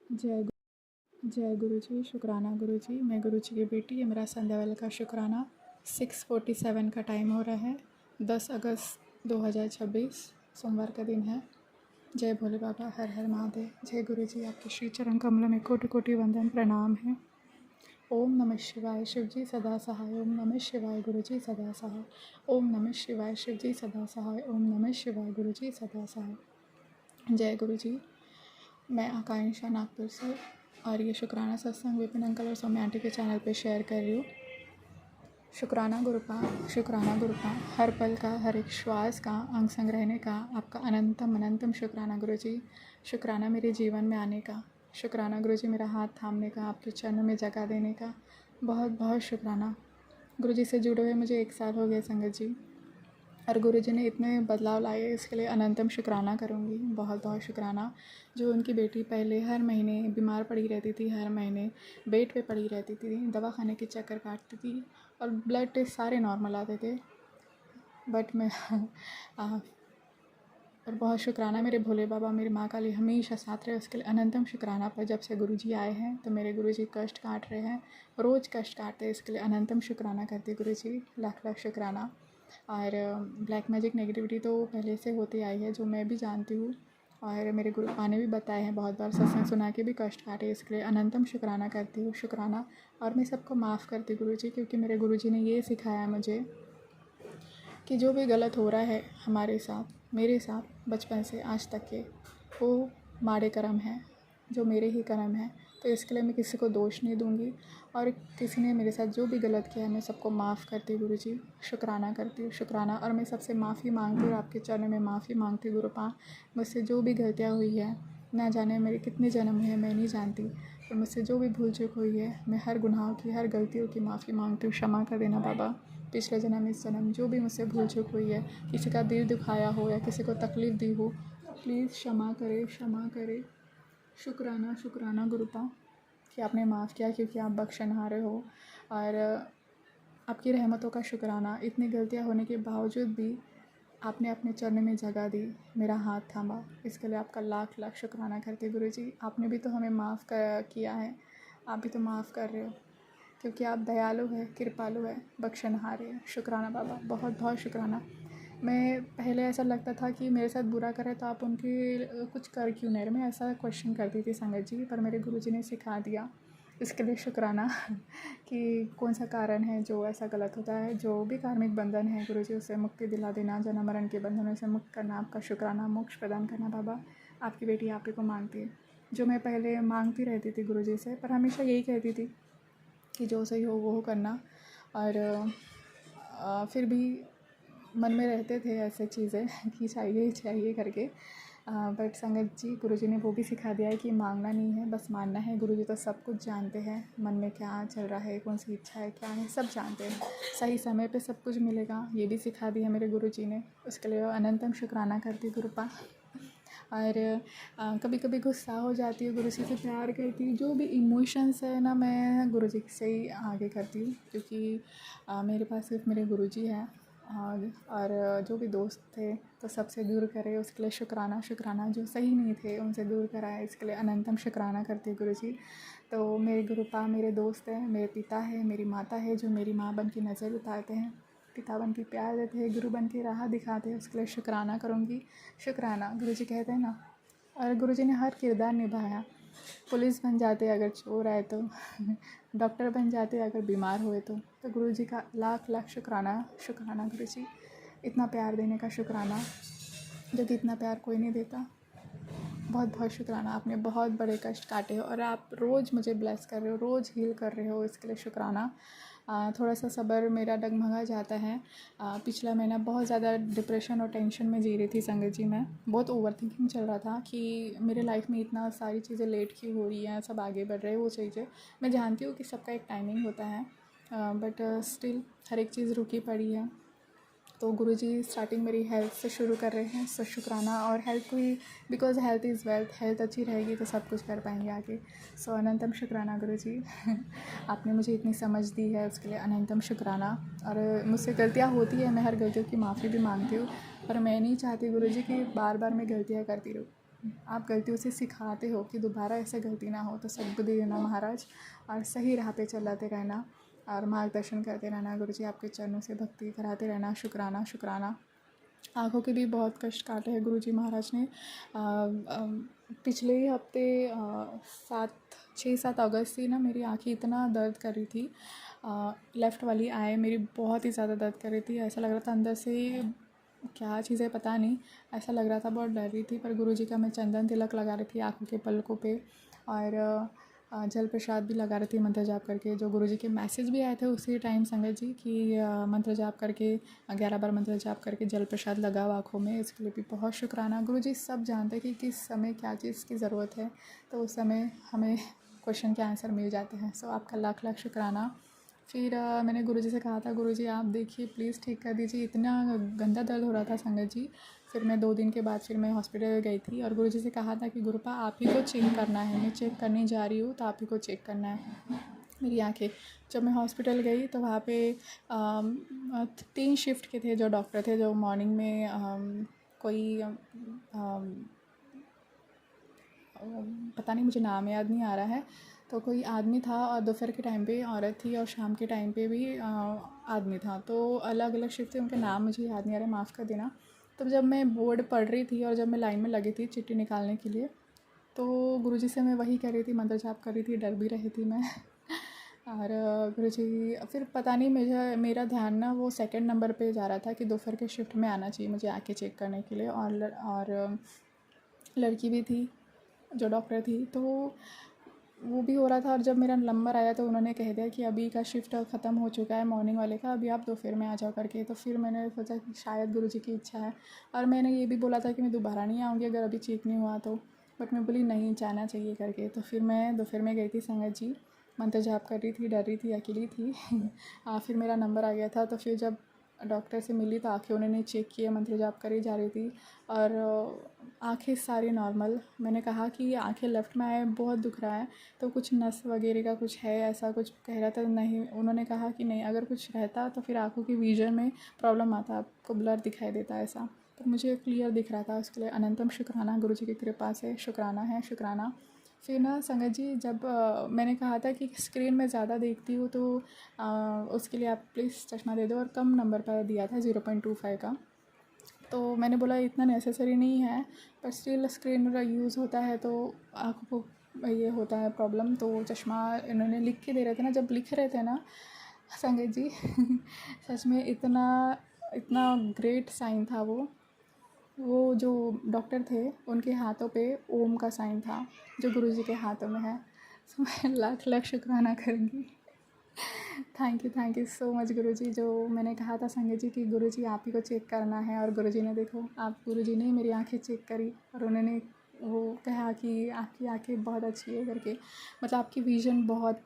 जय गुरु जी। शुक्राना गुरु जी। मैं गुरु जी की बेटी। ये मेरा संध्या वाले का शुक्राना। 6:47 का टाइम हो रहा है। 10 अगस्त 2026 सोमवार का दिन है। जय भोले बाबा। हर हर महादेव। जय गुरु जी। आपके श्री चरण कमलों में कोटि कोटि वंदन प्रणाम है। ओम नमः शिवाय शिव जी सदा सहाय। ओम नमः शिवाय गुरु जी सदा सहाय। ओम नमः शिवाय शिव जी सदा सहाय। ओम नमः शिवाय गुरु जी सदा सहाय। जय गुरु जी। मैं आकांक्षा नागपुर से और ये शुक्राना सत्संग विपिन अंकल और सौम्या आंटी के चैनल पे शेयर कर रही हूँ। शुक्राना गुरुपा। शुक्राना गुरुपा। हर पल का, हर एक श्वास का, अंग संग रहने का आपका अनंतम अनंतम शुक्राना गुरु जी। शुक्राना मेरे जीवन में आने का। शुक्राना गुरु जी मेरा हाथ थामने का, आपके चरणों में जगह देने का। बहुत बहुत शुक्राना। गुरु जी से जुड़े हुए मुझे 1 साल हो गया संगत जी, और गुरु जी ने इतने बदलाव लाए, इसके लिए अनंतम शुक्राना करूँगी। बहुत बहुत शुक्राना। जो उनकी बेटी पहले हर महीने बीमार पड़ी रहती थी, हर महीने बेड पे पड़ी रहती थी, दवा खाने के चक्कर काटती थी और ब्लड टेस्ट सारे नॉर्मल आते थे, बट मैं और बहुत शुक्राना मेरे भोले बाबा, मेरी माँ काली हमेशा साथ रहे, उसके लिए अनंतम शुक्राना। पर जब से गुरु जी आए हैं तो मेरे गुरु जी कष्ट काट रहे हैं, रोज़ कष्ट काटते हैं, इसके लिए अनंतम शुक्राना करती गुरु जी। लाख लाख शुक्राना। और ब्लैक मैजिक नेगेटिविटी तो पहले से होती आई है, जो मैं भी जानती हूँ, और मेरे गुरु पापा ने भी बताए हैं, बहुत बार सत्संग सुना के भी कष्ट काटे, इसके लिए अनंतम शुक्राना करती हूँ। शुक्राना। और मैं सबको माफ़ करती गुरु जी, क्योंकि मेरे गुरु जी ने ये सिखाया मुझे कि जो भी गलत हो रहा है हमारे साथ, मेरे साथ बचपन से आज तक के, वो माड़े कर्म हैं, जो मेरे ही कर्म हैं। तो इसके लिए मैं किसी को दोष नहीं दूंगी, और किसी ने मेरे साथ जो भी गलत किया है मैं सबको माफ़ करती हूँ गुरु जी। शुक्राना करती हूँ। शुक्राना। और मैं सबसे माफ़ी मांगती हूँ, आपके चरणों में माफ़ी मांगती हूँ गुरुपा। मुझसे जो भी गलतियाँ हुई है, ना जाने मेरे कितने जन्म हुए हैं मैं नहीं जानती, पर मुझसे जो भी भूल चूक हुई है, मैं हर गुनाहों की, हर गलतियों की माफ़ी मांगती हूँ। क्षमा कर देना बाबा। पिछले जन्म, इस जन्म जो भी मुझसे भूल चूक हुई है, किसी का दिल दुखाया हो या किसी को तकलीफ़ दी हो, प्लीज़ क्षमा करे, क्षमा करे। शुक्राना। शुक्राना गुरुपा कि आपने माफ़ किया, क्योंकि आप बख्शनहारे हो। और आपकी रहमतों का शुक्राना। इतनी गलतियाँ होने के बावजूद भी आपने अपने चरण में जगह दी, मेरा हाथ थामा, इसके लिए आपका लाख लाख शुक्राना करते गुरु जी। आपने भी तो हमें माफ़ किया है, आप भी तो माफ़ कर रहे हो, क्योंकि आप दयालु है, कृपालु है, बख्शनहार है। शुक्राना बाबा। बहुत बहुत शुक्राना। मैं पहले ऐसा लगता था कि मेरे साथ बुरा करे तो आप उनकी कुछ कर क्यों नहीं रहे, मैं ऐसा क्वेश्चन करती थी संगत जी, पर मेरे गुरुजी ने सिखा दिया, इसके लिए शुक्राना कि कौन सा कारण है जो ऐसा गलत होता है। जो भी कार्मिक बंधन है गुरुजी, उसे मुक्ति दिला देना, जन्म मरण के बंधनों से मुक्त करना, आपका शुक्राना, मोक्ष प्रदान करना बाबा। आपकी बेटी आप ही को मांगती है, जो मैं पहले मांगती रहती थी गुरुजी से, पर हमेशा यही कहती थी कि जो सही हो वो करना, और फिर भी मन में रहते थे ऐसे चीज़ें कि चाहिए चाहिए करके। बट संगत जी, गुरुजी ने वो भी सिखा दिया है कि मांगना नहीं है, बस मानना है। गुरुजी तो सब कुछ जानते हैं, मन में क्या चल रहा है, कौन सी इच्छा है, क्या है, सब जानते हैं। सही समय पे सब कुछ मिलेगा, ये भी सिखा दिया मेरे गुरुजी ने, उसके लिए अनंतम शुक्राना करती गुरुपा। और कभी कभी गुस्सा हो जाती है, गुरु जी से प्यार करती हूँ, जो भी इमोशंस है ना, मैं गुरु जी से ही आगे करती हूँ, क्योंकि मेरे पास सिर्फ मेरे गुरु जी हैं। और जो भी दोस्त थे तो सबसे दूर करे, उसके लिए शुक्राना। शुक्राना। जो सही नहीं थे उनसे दूर कराए, इसके लिए अनंतम शुक्राना करती गुरु जी। तो मेरे गुरुपा मेरे दोस्त हैं, मेरे पिता है, मेरी माता है, जो मेरी माँ बन की नज़र उतारते हैं, पिता बन के प्यार देते हैं, गुरु बन के राह दिखाते हैं, उसके लिए शुक्राना करूँगी। शुक्राना। गुरु जी कहते हैं ना, और गुरु जी ने हर किरदार निभाया। पुलिस बन जाते अगर चोर आए तो, डॉक्टर बन जाते अगर बीमार हुए तो गुरु जी का लाख लाख शुक्राना। शुक्राना गुरु जी। इतना प्यार देने का शुक्राना, जो कि इतना प्यार कोई नहीं देता। बहुत बहुत शुक्राना। आपने बहुत बड़े कष्ट काटे हो, और आप रोज़ मुझे ब्लेस कर रहे हो, रोज़ हील कर रहे हो, इसके लिए शुक्राना। थोड़ा सा सब्र मेरा डगमगा जाता है। पिछला महीना बहुत ज़्यादा डिप्रेशन और टेंशन में जी रही थी संगत जी। मैं बहुत ओवर थिंकिंग चल रहा था कि मेरे लाइफ में इतना सारी चीज़ें लेट क्यों हो रही हैं, सब आगे बढ़ रहे हैं, वो चीज़ें मैं जानती हूँ कि सबका एक टाइमिंग होता है, बट स्टिल हर एक चीज़ रुकी पड़ी है। तो गुरुजी स्टार्टिंग मेरी हेल्थ से शुरू कर रहे हैं, सो शुक्राना। और हेल्थ को ही, because health is wealth, health अच्छी रहेगी तो सब कुछ कर पाएंगे आगे। सो अनंतम शुक्राना गुरुजी। आपने मुझे इतनी समझ दी है, उसके लिए अनंतम शुक्राना। और मुझसे गलतियाँ होती है, मैं हर गलतियों की माफ़ी भी मांगती हूँ, पर मैं नहीं चाहती गुरुजी कि बार बार मैं गलतियाँ करती रहूँ। आप गलतियों से सिखाते हो कि दोबारा ऐसे गलती ना हो, तो सद्बुद्धि देना महाराज, और सही राह पे चलाते रहना और मार्गदर्शन करते रहना गुरुजी, आपके चरणों से भक्ति कराते रहना। शुक्राना शुक्राना। आँखों के भी बहुत कष्ट काटे हैं गुरुजी महाराज ने। पिछले ही हफ्ते 6-7 अगस्त से ना मेरी आँखें इतना दर्द कर रही थी, लेफ़्ट वाली आई मेरी बहुत ही ज़्यादा दर्द कर रही थी। ऐसा लग रहा था अंदर से क्या चीज़ है पता नहीं, ऐसा लग रहा था, बहुत डर रही थी। पर गुरुजी का मैं चंदन तिलक लगा रही थी आँखों के पलकों पे, और जल प्रसाद भी लगा रही थी मंत्र जाप करके। जो गुरुजी के मैसेज भी आए थे उसी टाइम संगत जी कि मंत्र जाप करके 11 बार मंत्र जाप करके जल प्रसाद लगाओ आँखों में, इसके लिए भी बहुत शुक्राना। गुरुजी सब जानते हैं कि किस समय क्या चीज़ की ज़रूरत है, तो उस समय हमें क्वेश्चन के आंसर मिल जाते हैं। सो आपका लाख लाख शुक्राना। फिर मैंने गुरुजी से कहा था, गुरुजी आप देखिए प्लीज़ ठीक कर दीजिए, इतना गंदा दर्द हो रहा था संगत जी। फिर मैं 2 दिन के बाद फिर मैं हॉस्पिटल गई थी और गुरुजी से कहा था कि गुरुपा आप ही को चेक करना है, मैं चेक करने जा रही हूँ, तो आप ही को चेक करना है मेरी आँखें। जब मैं हॉस्पिटल गई तो वहाँ पे 3 शिफ्ट के थे जो डॉक्टर थे, जो मॉर्निंग में कोई पता नहीं, मुझे नाम याद नहीं आ रहा है, तो कोई आदमी था, और दोपहर के टाइम पे औरत थी, और शाम के टाइम पे भी आदमी था। तो अलग अलग शिफ्ट थे, उनके नाम मुझे याद नहीं आ रहा, माफ़ कर देना। तो जब मैं बोर्ड पढ़ रही थी और जब मैं लाइन में लगी थी चिट्ठी निकालने के लिए, तो गुरुजी से मैं वही कर रही थी, मंत्र जाप कर रही थी, डर भी रही थी मैं। और गुरुजी फिर पता नहीं मेरा ध्यान ना वो सेकंड नंबर पे जा रहा था कि दोपहर के शिफ्ट में आना चाहिए मुझे आके चेक करने के लिए, और लड़की भी थी जो डॉक्टर थी, तो वो भी हो रहा था। और जब मेरा नंबर आया तो उन्होंने कह दिया कि अभी का शिफ्ट ख़त्म हो चुका है मॉर्निंग वाले का, अभी आप दोपहर में आ जाओ करके। तो फिर मैंने सोचा कि शायद गुरुजी की इच्छा है, और मैंने ये भी बोला था कि मैं दोबारा नहीं आऊँगी अगर अभी चेक नहीं हुआ तो, बट मैं बोली नहीं जाना चाहिए करके। तो फिर मैं दोपहर में गई थी संगत जी, मंत्र जाप कर रही थी, डर रही थी, अकेली थी। फिर मेरा नंबर आ गया था, तो फिर जब डॉक्टर से मिली तो आँखें उन्होंने चेक किए, मंत्र जाप करी जा रही थी, और आँखें सारी नॉर्मल। मैंने कहा कि आँखें लेफ़्ट में आए, बहुत दुख रहा है, तो कुछ नस वगैरह का कुछ है, ऐसा कुछ कह रहा था। नहीं, उन्होंने कहा कि नहीं, अगर कुछ रहता तो फिर आँखों की विजन में प्रॉब्लम आता, आपको ब्लर दिखाई देता ऐसा। तो मुझे क्लियर दिख रहा था, उसके लिए अनंतम शुक्राना गुरुजी की कृपा से, शुक्राना है शुक्राना। फिर ना संगत जी, जब मैंने कहा था कि स्क्रीन में ज़्यादा देखती हूँ तो उसके लिए आप प्लीज़ चश्मा दे दो, और कम नंबर पर दिया था 0.25 का। तो मैंने बोला इतना नेसेसरी नहीं है, पर स्टिल स्क्रीन यूज़ होता है तो आँखों को ये होता है प्रॉब्लम। तो चश्मा इन्होंने लिख के दे रहे थे ना, जब लिख रहे थे ना संगत जी, सच में इतना इतना ग्रेट साइन था वो जो डॉक्टर थे उनके हाथों पे ओम का साइन था, जो गुरुजी के हाथों में है। तो मैं लाख लाख शुक्राना करूँगी। थैंक यू सो मच गुरुजी। जो मैंने कहा था संगत जी कि गुरुजी आप ही को चेक करना है, और गुरुजी ने देखो, आप गुरुजी ने मेरी आंखें चेक करी, और उन्होंने वो कहा कि आपकी आंखें बहुत अच्छी है करके, मतलब आपकी विज़न बहुत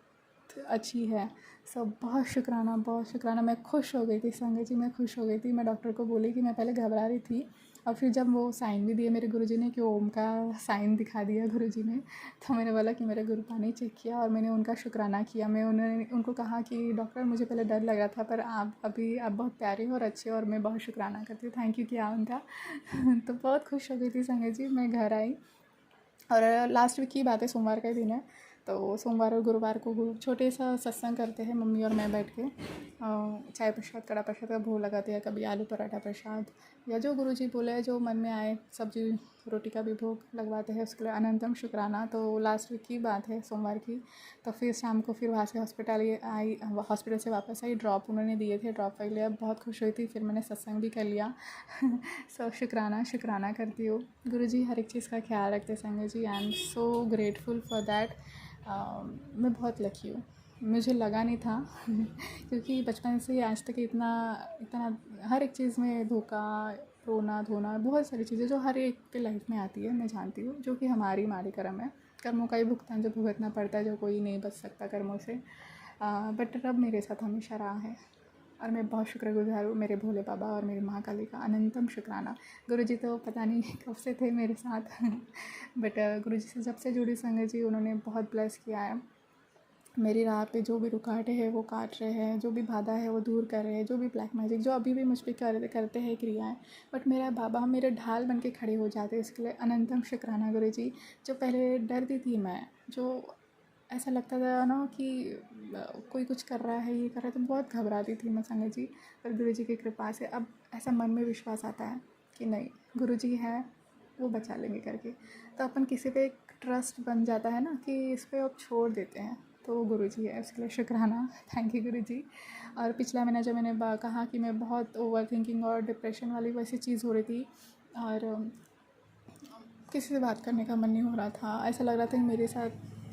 अच्छी है। सब बहुत शुक्राना, बहुत शुक्राना। मैं खुश हो गई थी संगत जी, मैं खुश हो गई थी। मैं डॉक्टर को बोली कि मैं पहले घबरा रही थी, और फिर जब वो साइन भी दिए मेरे गुरुजी ने कि ओम का साइन दिखा दिया गुरुजी ने, तो मैंने बोला कि मेरे गुरुपा ने चेक किया, और मैंने उनका शुक्राना किया। मैं उनको कहा कि डॉक्टर मुझे पहले डर लग रहा था, पर आप बहुत प्यारे हो और अच्छे हो, और मैं बहुत शुक्राना करती हूँ, थैंक यू किया उनका। तो बहुत खुश हो गई थी संगत जी। मैं घर आई, और लास्ट वीक की बात है, सोमवार का ही दिन है। तो सोमवार और गुरुवार को छोटे सा सत्संग करते हैं मम्मी और मैं बैठ के, चाय प्रसाद कड़ा प्रसाद का भोग लगाते हैं, कभी आलू पराठा प्रसाद, या जो गुरुजी बोले जो मन में आए, सब्जी रोटी का भी भोग लगवाते हैं, उसके लिए अनंतम शुक्राना। तो लास्ट वीक की बात है, सोमवार की। तो फिर शाम को फिर वहाँ से हॉस्पिटल से वापस आई, ड्रॉप उन्होंने दिए थे, ड्रॉप वही लिया, बहुत खुश हुई थी। फिर मैंने सत्संग भी कर लिया। सो शुक्राना शुक्राना करती हूँ। गुरुजी हर एक चीज़ का ख्याल रखते Sangat ji, I am so grateful for that. मैं बहुत लकी हूँ, मुझे लगा नहीं था। क्योंकि बचपन से ही आज तक इतना इतना हर एक चीज़ में धोखा, रोना धोना, बहुत सारी चीज़ें जो हर एक के लाइफ में आती है, मैं जानती हूँ, जो कि हमारी कर्म है, कर्मों का ही भुगतान जो भुगतना पड़ता है, जो कोई नहीं बच सकता कर्मों से। बट रब मेरे साथ हमेशा रहा है, और मैं बहुत शुक्रगुजार हूँ मेरे भोले बाबा और मेरी माँ काली का, अनंतम शुक्राना। गुरुजी तो पता नहीं कब से थे मेरे साथ। बट गुरुजी से जब से जुड़ी संगत जी, उन्होंने बहुत ब्लेस किया है। मेरी राह पे जो भी रुकावटें हैं वो काट रहे हैं, जो भी बाधा है वो दूर कर रहे हैं, जो भी ब्लैक मैजिक जो अभी भी मुझ पे करते हैं क्रियाएं, बट मेरा बाबा मेरे ढाल बन के खड़े हो जाते हैं। इसके लिए अनंतम शुक्राना गुरु जी। जो पहले डरती थी मैं, जो ऐसा लगता था ना कि कोई कुछ कर रहा है, ये कर रहा है, तो बहुत घबराती थी मैं संगत जी। पर गुरु जी की कृपा से अब ऐसा मन में विश्वास आता है कि नहीं, गुरु जी हैं, वो बचा लेंगे करके। तो अपन किसी पे एक ट्रस्ट बन जाता है ना कि इस पर अब छोड़ देते हैं, तो वो गुरु जी है, उसके लिए शुक्राना। थैंक यू गुरु जी। और पिछला महीना जब मैंने कहा कि मैं बहुत ओवर थिंकिंग और डिप्रेशन वाली वैसी चीज़ हो रही थी, और किसी से बात करने का मन नहीं हो रहा था, ऐसा लग रहा था कि मेरे साथ,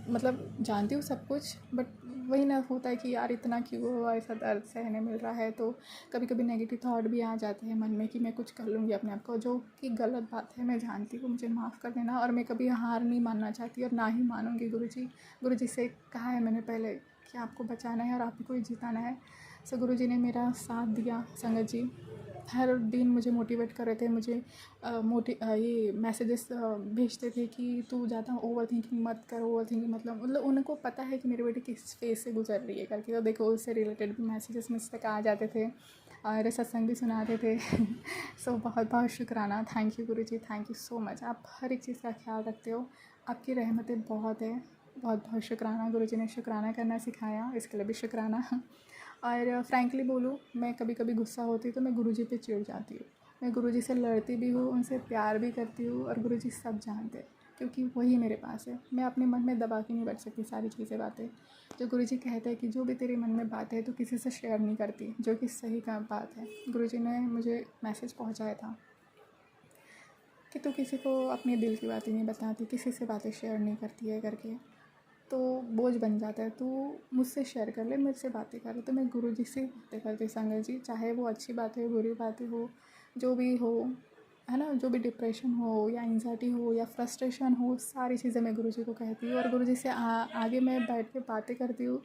मतलब जानती हूँ सब कुछ, बट वही ना होता है कि यार इतना क्यों हुआ, ऐसा दर्द सहने मिल रहा है। तो कभी कभी नेगेटिव थॉट भी आ जाते हैं मन में कि मैं कुछ कर लूँगी अपने आप को, जो कि गलत बात है, मैं जानती हूँ, मुझे माफ़ कर देना। और मैं कभी हार नहीं मानना चाहती और ना ही मानूंगी गुरु जी से कहा है मैंने पहले कि आपको बचाना है और आप ही को ही जिताना है। सो गुरु जी ने मेरा साथ दिया संगत जी। हर दिन मुझे मोटिवेट कर रहे थे, मुझे ये मैसेजेस भेजते थे कि तू ज़्यादा ओवर थिंकिंग मत कर, ओवर थिंकिंग मतलब उनको पता है कि मेरी बेटी किस फेज़ से गुजर रही है करके। तो देखो उससे रिलेटेड भी मैसेजेस मुझ तक आ जाते थे और सत्संग भी सुनाते थे। सो बहुत बहुत शुक्राना। Thank you Guru ji, thank you so much. आप हर एक चीज़ का ख्याल रखते हो, आपकी रहमतें बहुत है। बहुत बहुत शुक्राना, गुरु जी ने शुक्राना करना सिखाया, इसके लिए भी शुक्राना। और फ्रैंकली बोलूँ, मैं कभी कभी गुस्सा होती हूँ तो मैं गुरुजी पे चिढ़ जाती हूँ। मैं गुरुजी से लड़ती भी हूँ, उनसे प्यार भी करती हूँ, और गुरुजी सब जानते हैं क्योंकि वही मेरे पास है। मैं अपने मन में दबा के नहीं बैठ सकती सारी चीज़ें, बातें। जो गुरुजी कहते हैं कि जो भी तेरे मन में बात है तो किसी से शेयर नहीं करती, जो कि सही का बात है। गुरुजी ने मुझे मैसेज पहुँचाया था कि तू किसी को अपने दिल की बातें नहीं बताती, किसी से बातें शेयर नहीं करती है करके, तो बोझ बन जाता है। तू मुझसे शेयर कर ले, मेरे से बातें कर ले। तो मैं गुरुजी से बातें करती संगत जी, चाहे वो अच्छी बातें हो, बुरी बातें हो, जो भी हो, है ना, जो भी डिप्रेशन हो या एंजाइटी हो या फ्रस्ट्रेशन हो, सारी चीज़ें मैं गुरुजी को कहती हूँ। और गुरुजी से आगे मैं बैठ के बातें करती हूँ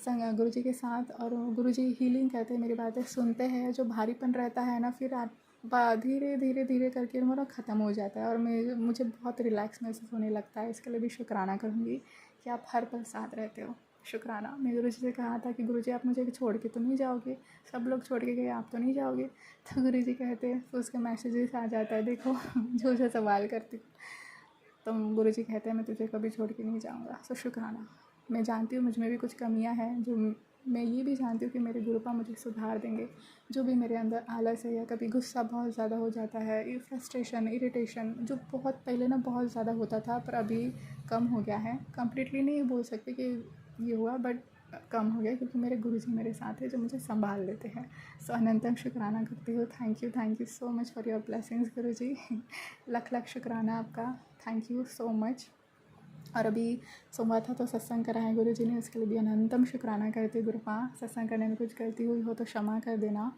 गुरुजी के साथ। और गुरुजी हीलिंग करते हैं, मेरी बातें सुनते हैं। जो भारीपन रहता है ना, फिर धीरे धीरे धीरे करके वो ख़त्म हो जाता है और मुझे बहुत रिलैक्स महसूस होने लगता है। इसके लिए भी शुक्राना करूँगी कि आप हर पल साथ रहते हो। शुक्राना। मैं गुरुजी से कहा था कि गुरुजी आप मुझे छोड़ के तो नहीं जाओगे, सब लोग छोड़ के गए, आप तो नहीं जाओगे। तो गुरुजी कहते हैं, तो उसके मैसेजेस आ जाता है, देखो जो जो सवाल करती हूँ तो गुरुजी कहते हैं मैं तुझे कभी छोड़ के नहीं जाऊँगा। सो शुक्राना। मैं जानती हूँ मुझ में भी कुछ कमियाँ हैं, जो मैं ये भी जानती हूँ कि मेरे गुरुपा मुझे सुधार देंगे। जो भी मेरे अंदर आलस है या कभी गुस्सा बहुत ज़्यादा हो जाता है, ये फ्रस्ट्रेशन, इरिटेशन जो बहुत पहले ना बहुत ज़्यादा होता था पर अभी कम हो गया है। कंप्लीटली नहीं बोल सकते कि ये हुआ, बट कम हो गया क्योंकि मेरे गुरुजी मेरे साथ है जो मुझे संभाल लेते हैं। सो अनंतम शुक्राना करती हूँ। Thank you so much for your blessings Guruji. लख लख शुक्राना आपका। Thank you so much. और अभी सोमवार था तो सत्संग कराया गुरु जी ने, उसके लिए भी अनंतम शुक्राना करती हूँ। गुरुपा सत्संग करने में कुछ गलती हुई हो तो क्षमा कर देना।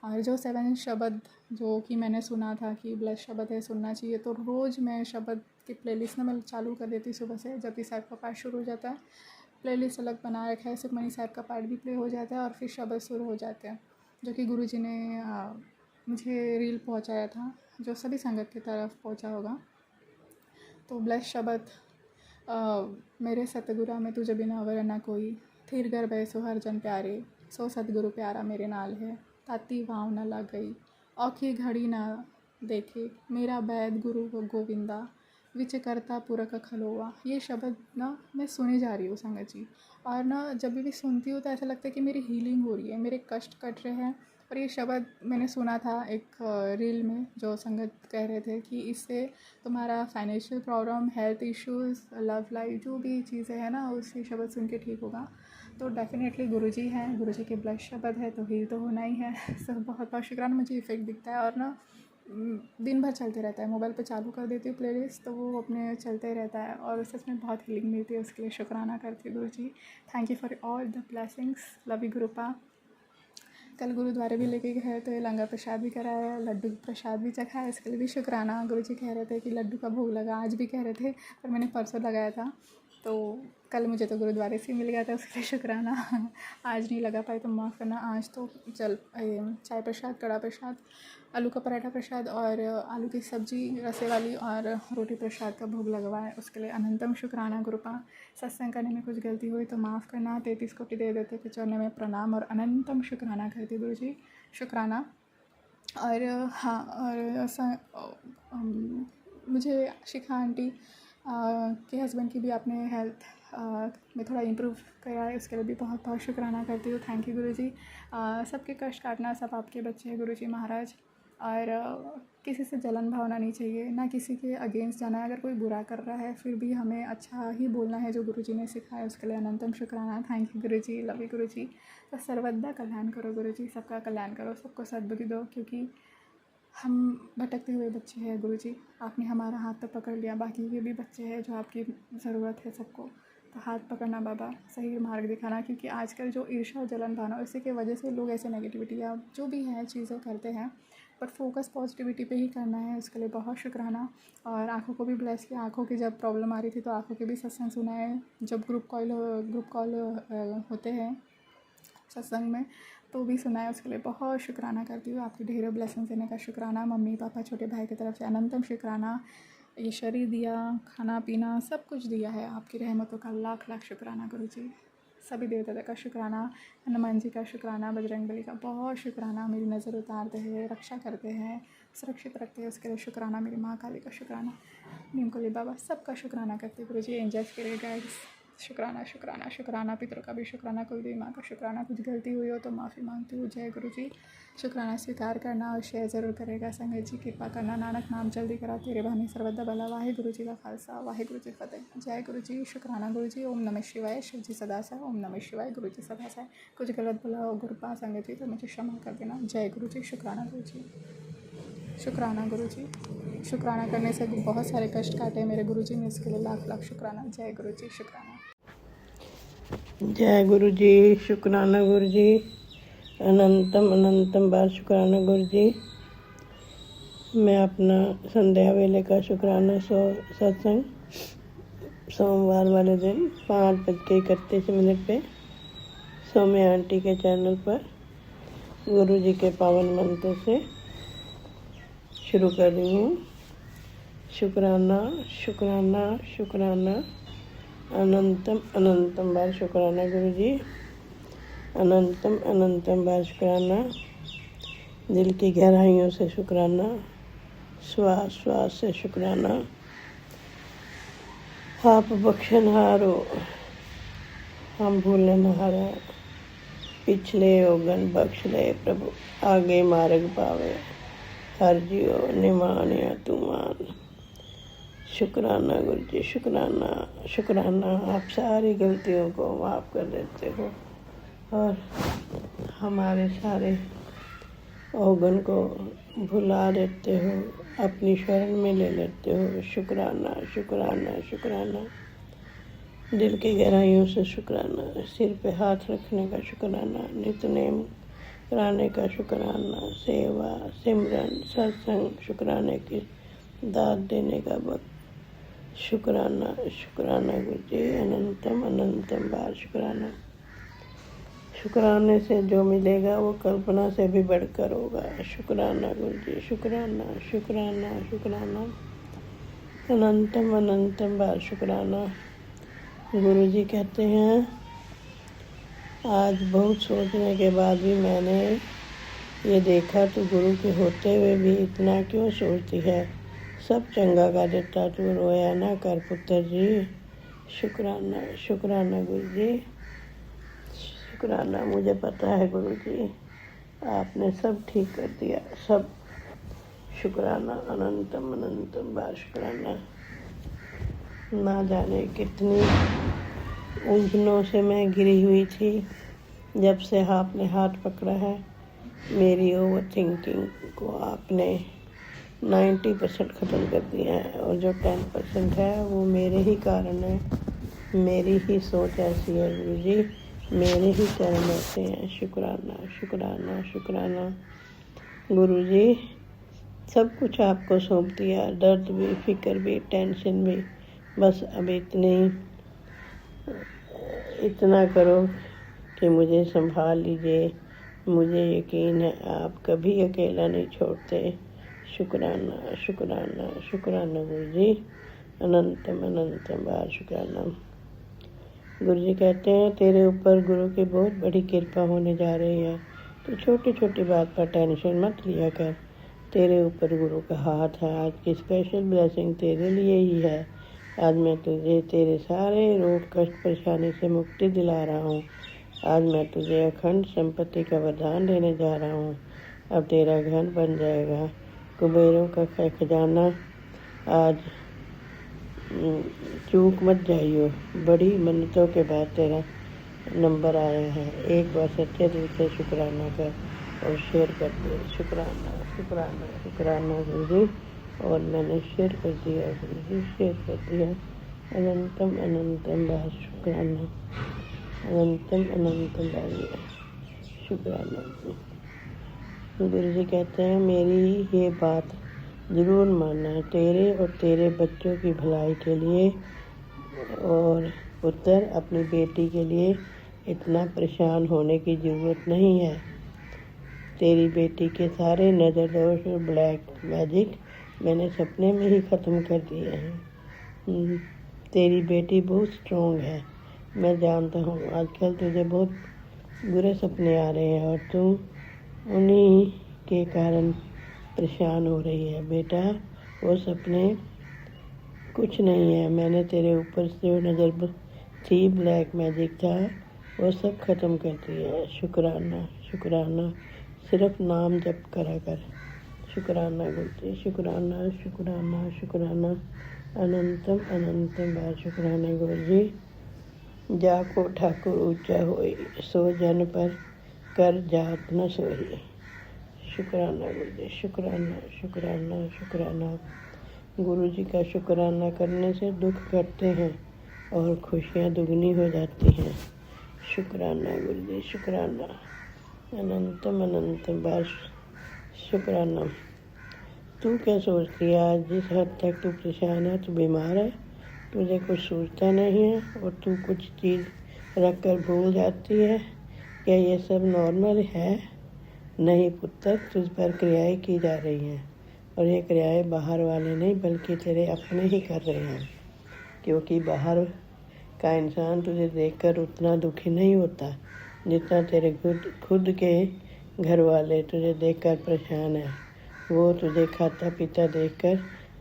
और जो 7 शब्द जो कि मैंने सुना था कि ब्लेस शब्द है, सुनना चाहिए, तो रोज़ मैं शब्द की प्लेलिस्ट ना मैं चालू कर देती हूँ सुबह से। जब भी साहिब का पाठ शुरू हो जाता है, प्लेलिस्ट अलग बना रखा है, सुखमनी साहिब का पाठ भी प्ले हो जाता है और फिर शब्द शुरू हो जाते हैं, जो कि गुरु जी ने मुझे रील पहुँचाया था, जो सभी संगत की तरफ पहुँचा होगा। तो ब्लेस शब्द मेरे सतगुरा में तुझे बिना अवर ना कोई, थिर घर बैसो हर जन प्यारे, सो सतगुरु प्यारा मेरे नाल है, ताती वाव न लग गई, औखी घड़ी ना देखे, मेरा बैद गुरु गोविंदा, विच करता पुरख खलोवा। ये शब्द ना मैं सुने जा रही हूँ संगत जी, और ना जब भी सुनती हूँ तो ऐसा लगता है कि मेरी हीलिंग हो रही है, मेरे कष्ट कट रहे हैं। और ये शब्द मैंने सुना था एक रील में, जो संगत कह रहे थे कि इससे तुम्हारा financial problem, health issues, love life, जो भी चीज़ें हैं ना, उससे शब्द सुन के ठीक होगा। तो डेफिनेटली गुरुजी हैं, गुरुजी के ब्लेस शब्द है तो हील तो होना ही है। सो बहुत बहुत शुक्राना। मुझे इफ़ेक्ट दिखता है और ना दिन भर चलते रहता है, मोबाइल पे चालू कर देती हूँ प्लेलिस्ट तो वो अपने चलते ही रहता है और सच में बहुत हीलिंग मिलती है। उसके लिए शुक्राना करती हूँ Guruji. Thank you for all the blessings. Love you गुरुपा। कल गुरुद्वारे भी लेके गए तो ये लंगर प्रसाद भी कराया, लड्डू प्रसाद भी चखाया, इसके लिए भी शुक्राना। गुरुजी कह रहे थे कि लड्डू का भोग लगा, आज भी कह रहे थे पर मैंने परसों लगाया था। तो कल मुझे तो गुरुद्वारे से मिल गया था, उसके लिए शुक्राना। आज नहीं लगा पाई तो माफ़ करना। आज तो चाय प्रसाद, कड़ा प्रसाद, आलू का पराठा प्रसाद और आलू की सब्ज़ी रसे वाली और रोटी प्रसाद का भोग लगवा है, उसके लिए अनंतम शुक्राना। गुरुपा सत्संग करने में कुछ गलती हुई तो माफ़ करना। 33 कोटि दे देते के चरणों में प्रणाम और अनंतम शुक्राना करती गुरु जी, शुक्राना। और हाँ, और मुझे शिखा आंटी के हस्बैंड की भी आपने हेल्थ में थोड़ा इम्प्रूव करा है, उसके लिए भी बहुत बहुत शुक्राना करती हूँ। थैंक यू गुरुजी। सबके कष्ट काटना, सब आपके बच्चे हैं गुरुजी महाराज। और किसी से जलन भावना नहीं चाहिए, ना किसी के अगेंस्ट जाना है। अगर कोई बुरा कर रहा है फिर भी हमें अच्छा ही बोलना है, जो गुरुजी ने सिखाया, उसके लिए अनंतम शुक्राना। Thank you Guruji, love you Guruji. तो सर्वदा कल्याण करो गुरुजी, सबका कल्याण करो, सबको सद्बुद्धि दो, क्योंकि हम भटकते हुए बच्चे हैं गुरुजी। आपने हमारा हाथ तो पकड़ लिया, बाकी के भी बच्चे हैं जो आपकी ज़रूरत है सबको, तो हाथ पकड़ना बाबा, सही मार्ग दिखाना। क्योंकि आजकल जो ईर्ष्या और जलन भावना, इसी की वजह से लोग ऐसे नेगेटिविटी या जो भी है चीज़ें करते हैं, बट फोकस पॉजिटिविटी पे ही करना है। उसके लिए बहुत शुक्राना। और आँखों को भी ब्लेस किया। आँखों की जब प्रॉब्लम आ रही थी तो आँखों के भी सत्संग सुना है। जब ग्रुप कॉल होते हैं सत्संग में तो भी सुना है, उसके लिए बहुत शुक्राना करती हूँ। आपकी ढेरों ब्लेसिंग देने का शुक्राना। मम्मी पापा छोटे भाई की तरफ से अनंतम शुक्राना। ये शरीर दिया, खाना पीना सब कुछ दिया है, आपकी रहमतों का लाख लाख शुक्राना गुरुजी। सभी देवता का शुक्राना, हनुमान जी का शुक्राना, बजरंगबली का बहुत शुक्राना। मेरी नज़र उतारते हैं, रक्षा करते हैं, सुरक्षित रखते हैं, उसके लिए शुक्राना। मेरी माँ काली का शुक्राना, नीमकोली बाबा, सबका शुक्राना करते गुरुजी। एंजल्स के लिए गाइड्स शुक्राना शुक्राना शुक्राना। पितरों का भी शुक्राना, कोई भी माँ का शुक्राना। कुछ गलती हुई हो तो माफ़ी मांगती हूँ। जय गुरु जी। शुक्राना स्वीकार करना और शेयर ज़रूर करेगा। संगत जी कृपा करना, नानक नाम जल्दी करा, तेरे बहाने सर्वदा भला। वाहे गुरु जी का खालसा, वाहे गुरु जी फतेह। जय गुरु जी, शुक्राना गुरु जी। ओम नमः शिवाय। शिव जी सदा से, ओम नमः शिवाय। गुरु जी सदा से। कुछ गलत बोला हो गुरुपा संगत जी तो मुझे क्षमा कर देना। जय गुरु जी, शुक्राना गुरु जी, शुक्राना गुरु जी। शुक्राना करने से बहुत सारे कष्ट काटे मेरे गुरु जी ने, इसके लिए लाख लाख शुक्राना। जय गुरु जी, शुक्राना। जय गुरु जी, शुक्राना गुरु जी, अनंतम अनंतम बार शुक्राना गुरु जी। मैं अपना संध्या वेले का शुक्राना सत्संग सोमवार वाले दिन 5:31 पे सौम्या आंटी के चैनल पर गुरु जी के पावन मंत्र से शुरू कर रही हूँ। शुक्राना शुक्राना शुक्राना, अनंतम अनंतम बार शुक्राना गुरु जी, अनंतम अनंतम बार शुक्राना। दिल की गहराइयों से शुक्राना, श्वास श्वास से शुक्राना। आप बख्शनहारो, हम भूलने न हारे, पिछले ओगन बख्श ले प्रभु, आगे मार्ग पावे, हर जियो निमानिया तुमान। शुक्राना गुरु जी, शुक्राना शुक्राना। आप सारी गलतियों को माफ़ कर देते हो और हमारे सारे अवगुण को भुला देते हो, अपनी शरण में ले लेते हो। शुक्राना शुक्राना शुक्राना। दिल की गहराइयों से शुक्राना। सिर पे हाथ रखने का शुक्राना, नित्यनेम कराने का शुक्राना, सेवा सिमरन सत्संग शुक्राने की दाद देने का वक्त। शुक्राना शुक्राना गुरु जी, अनंतम अनंतम बार शुक्राना। शुक्राने से जो मिलेगा वो कल्पना से भी बढ़कर होगा। शुक्राना गुरु जी, शुक्राना शुक्राना शुक्राना, अनंतम अनंतम बार शुक्राना। गुरु जी कहते हैं, आज बहुत सोचने के बाद भी मैंने ये देखा, तो गुरु के होते हुए भी इतना क्यों सोचती है। सब चंगा का देता, तू रोया ना कर पुत्र जी। शुक्राना शुक्राना गुरु जी, शुक्राना। मुझे पता है गुरु जी, आपने सब ठीक कर दिया, सब। शुक्राना, अनंतम अनंतम बार शुक्राना। ना जाने कितनी उलझनों से मैं घिरी हुई थी, जब से आपने हाथ पकड़ा है। मेरी ओवर थिंकिंग को आपने 90% ख़त्म कर दिया है, और जो 10% है वो मेरे ही कारण है। मेरी ही सोच ऐसी है गुरु जी, मेरे ही कर्म ऐसे हैं। शुक्राना शुक्राना शुक्राना गुरु जी। सब कुछ आपको सौंप दिया, दर्द भी, फिक्र भी, टेंशन भी। बस अब इतनी इतना करो कि मुझे संभाल लीजिए। मुझे यकीन है आप कभी अकेला नहीं छोड़ते। शुक्राना शुक्राना शुक्राना गुरु जी, अनंतम अनंतम बार शुक्राना। गुरु जी कहते हैं तेरे ऊपर गुरु की बहुत बड़ी कृपा होने जा रही है, तो छोटी छोटी बात पर टेंशन मत लिया कर। तेरे ऊपर गुरु का हाथ है। आज की स्पेशल ब्लेसिंग तेरे लिए ही है। आज मैं तुझे तेरे सारे रोग कष्ट परेशानी से मुक्ति दिला रहा हूँ। आज मैं तुझे अखंड संपत्ति का वरदान देने जा रहा हूँ। अब तेरा घर बन जाएगा। कुबेरों का खजाना आज चूक मत जाइयो। बड़ी मन्नतों के बाद तेरा नंबर आया है। एक बार सच्चे दिल से शुक्राना कर और शेयर कर दे। शुक्राना शुक्राना शुक्राना गुरु जी। और मैंने शेयर कर दिया गुरु जी, शेयर कर दिया। अनंतम अनंतम बार शुक्राना, अनंतम अनंतम बार शुक्राना। गुरु जी कहते हैं मेरी ये बात ज़रूर मानना, तेरे और तेरे बच्चों की भलाई के लिए। और पुत्र अपनी बेटी के लिए इतना परेशान होने की ज़रूरत नहीं है। तेरी बेटी के सारे नज़र दोष और ब्लैक मैजिक मैंने सपने में ही ख़त्म कर दिए हैं। तेरी बेटी बहुत स्ट्रॉन्ग है। मैं जानता हूँ आजकल तुझे बहुत बुरे सपने आ रहे हैं और तू उन्हीं के कारण परेशान हो रही है। बेटा वो सपने कुछ नहीं है। मैंने तेरे ऊपर जो नज़र थी ब्लैक मैजिक था वो सब ख़त्म कर दिया है। शुक्राना शुक्राना, सिर्फ नाम जप करा कर। शुक्राना गुरु जी, शुक्राना शुक्राना शुक्राना, अनंतम अनंतम बार शुक्राना गुरु जी। जाको ठाकुर ऊंचा होई, सो जन पर कर जात न सोई। शुक्राना गुरु जी, शुक्राना शुक्राना शुक्राना। गुरु जी का शुक्राना करने से दुख घटते हैं और खुशियाँ दुगनी हो जाती हैं। शुक्राना गुरु जी, शुक्राना, अनंतम अनंतम बार शुक्राना। तू क्या सोचती है आज जिस हद तक तू परेशान है? तू बीमार है, तुझे कुछ सोचता नहीं है और तू कुछ चीज़ रख कर भूल जाती है। क्या ये सब नॉर्मल है? नहीं पुत्र, तुझ पर क्रियाएं की जा रही हैं और ये क्रियाएं बाहर वाले नहीं बल्कि तेरे अपने ही कर रहे हैं। क्योंकि बाहर का इंसान तुझे देखकर उतना दुखी नहीं होता जितना तेरे खुद के घर वाले तुझे देखकर परेशान है। वो तुझे खाता पीता देखकर,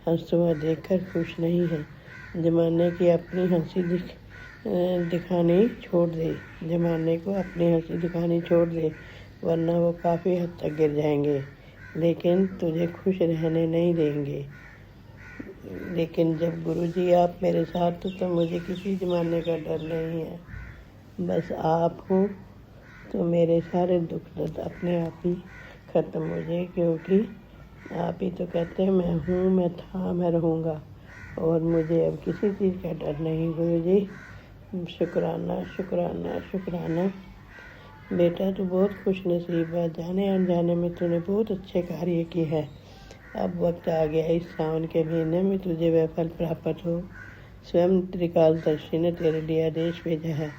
हंसता हुआ देखकर खुश नहीं है। ज़माने की अपनी हंसी दिखानी छोड़ दे। ज़माने को अपनी हंसी दिखानी छोड़ दे, वरना वो काफ़ी हद तक गिर जाएंगे लेकिन तुझे खुश रहने नहीं देंगे। लेकिन जब गुरुजी आप मेरे साथ हो तो मुझे किसी ज़माने का डर नहीं है। बस आप हो तो मेरे सारे दुख दर्द अपने आप ही ख़त्म हो जाए, क्योंकि आप ही तो कहते हैं मैं हूँ, मैं था, मैं रहूँगा और मुझे अब किसी चीज़ का डर नहीं। गुरुजी शुक्राना शुक्राना शुक्राना। बेटा तू बहुत खुश नसीब है। जाने अनजाने में तूने बहुत अच्छे कार्य किए हैं। अब वक्त आ गया इस सावन के महीने में तुझे वह फल प्राप्त हो। स्वयं त्रिकालदर्शी ने तेरे लिए आदेश भेजा है।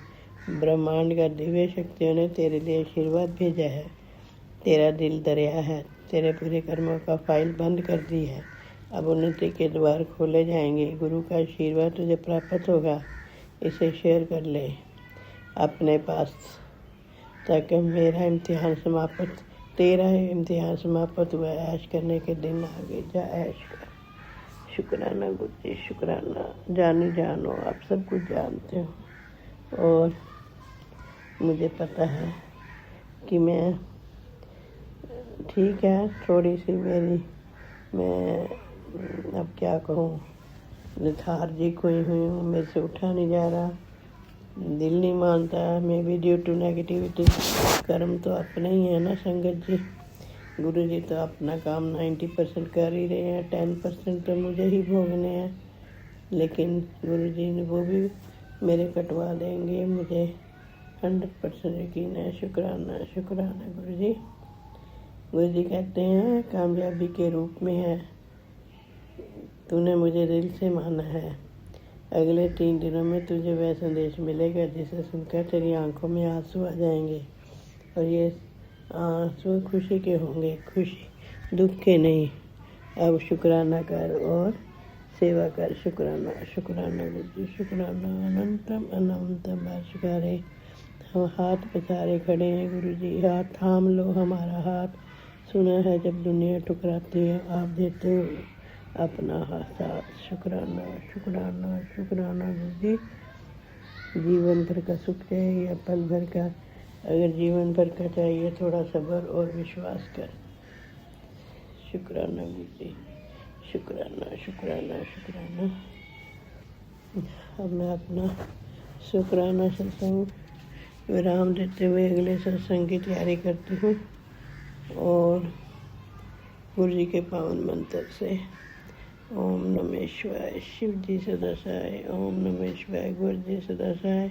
ब्रह्मांड का दिव्य शक्तियों ने तेरे लिए आशीर्वाद भेजा है। तेरा दिल दरिया है। तेरे पूरे कर्मों का फाइल बंद कर दी है। अब उन्नति के द्वार खोले जाएंगे। गुरु का आशीर्वाद तुझे प्राप्त होगा। इसे शेयर कर ले अपने पास ताकि मेरा इम्तिहान समाप्त, तेरा इम्तिहान समाप्त हुआ। ऐश करने के दिन आगे जा, ऐश कर। शुक्राना गुरु जी, शुक्राना। जानी जानो, आप सब कुछ जानते हो और मुझे पता है कि मैं ठीक है। थोड़ी सी मैं अब क्या कहूँ, लेथार्जिक हुई हूँ। मेरे से उठा नहीं जा रहा, दिल नहीं मानता। May be due to negativity. कर्म तो अपना ही है ना संगत जी। गुरु जी तो अपना काम 90% कर ही रहे हैं, 10% तो मुझे ही भोगने हैं। लेकिन गुरु जी ने वो भी मेरे कटवा देंगे, मुझे 100% यकीन है। शुक्राना शुक्राना गुरु जी। गुरु जी कहते हैं कामयाबी के रूप में है। तूने मुझे दिल से माना है। अगले 3 दिनों में तुझे वह संदेश मिलेगा जिसे सुनकर तेरी आंखों में आंसू आ जाएंगे, और ये आंसू खुशी के होंगे, खुशी दुख के नहीं। अब शुक्राना कर और सेवा कर। शुक्राना शुक्राना गुरुजी शुक्राना। अनंतम अनंतम भाष्यकारे। हम हाथ पसारे खड़े हैं गुरुजी, हाथ थाम लो हमारा हाथ। सुना है जब दुनिया ठुकराती है आप देते हो अपना साथ। शुक्राना शुक्राना शुक्राना गुरुजी। जीवन भर का सुख चाहिए या पल भर का? अगर जीवन भर का चाहिए थोड़ा सब्र और विश्वास कर। शुक्राना गुरुजी शुक्राना शुक्राना शुक्राना। अब मैं अपना शुक्राना सत्संग विराम देते हुए अगले सत्संग की तैयारी करती हूँ, और गुरु जी के पावन मंत्र से ओम नमः शिवाय शिव जी सदा सहाय। ओम नमः शिवाय गुरु जी सदा सहाय।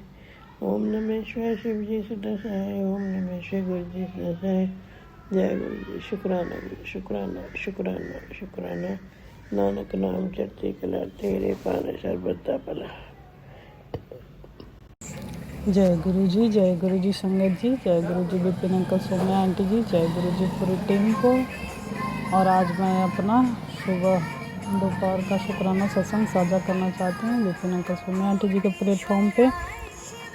ओम नमः शिवाय शिव जी सदा सहाय। ओम नमः शिवाय गुरु जी सदा सहाय। जय गुरु जी। शुक्राना गुरु शुक्राना शुक्राना शुक्राना। नानक नाम चढ़ती कला तेरे पाने सर्वदा भला। जय गुरु जी, जय गुरु जी संगत जी, जय गुरु जी विपिन अंकल सोम्या आंटी जी, जय गुरु जी पूरी टीम को। और आज मैं अपना सुबह दोपहर का शुक्राना सत्संग साझा करना चाहती हूँ विपिन अंकल सोम्या आंटी जी के प्लेटफॉर्म पे।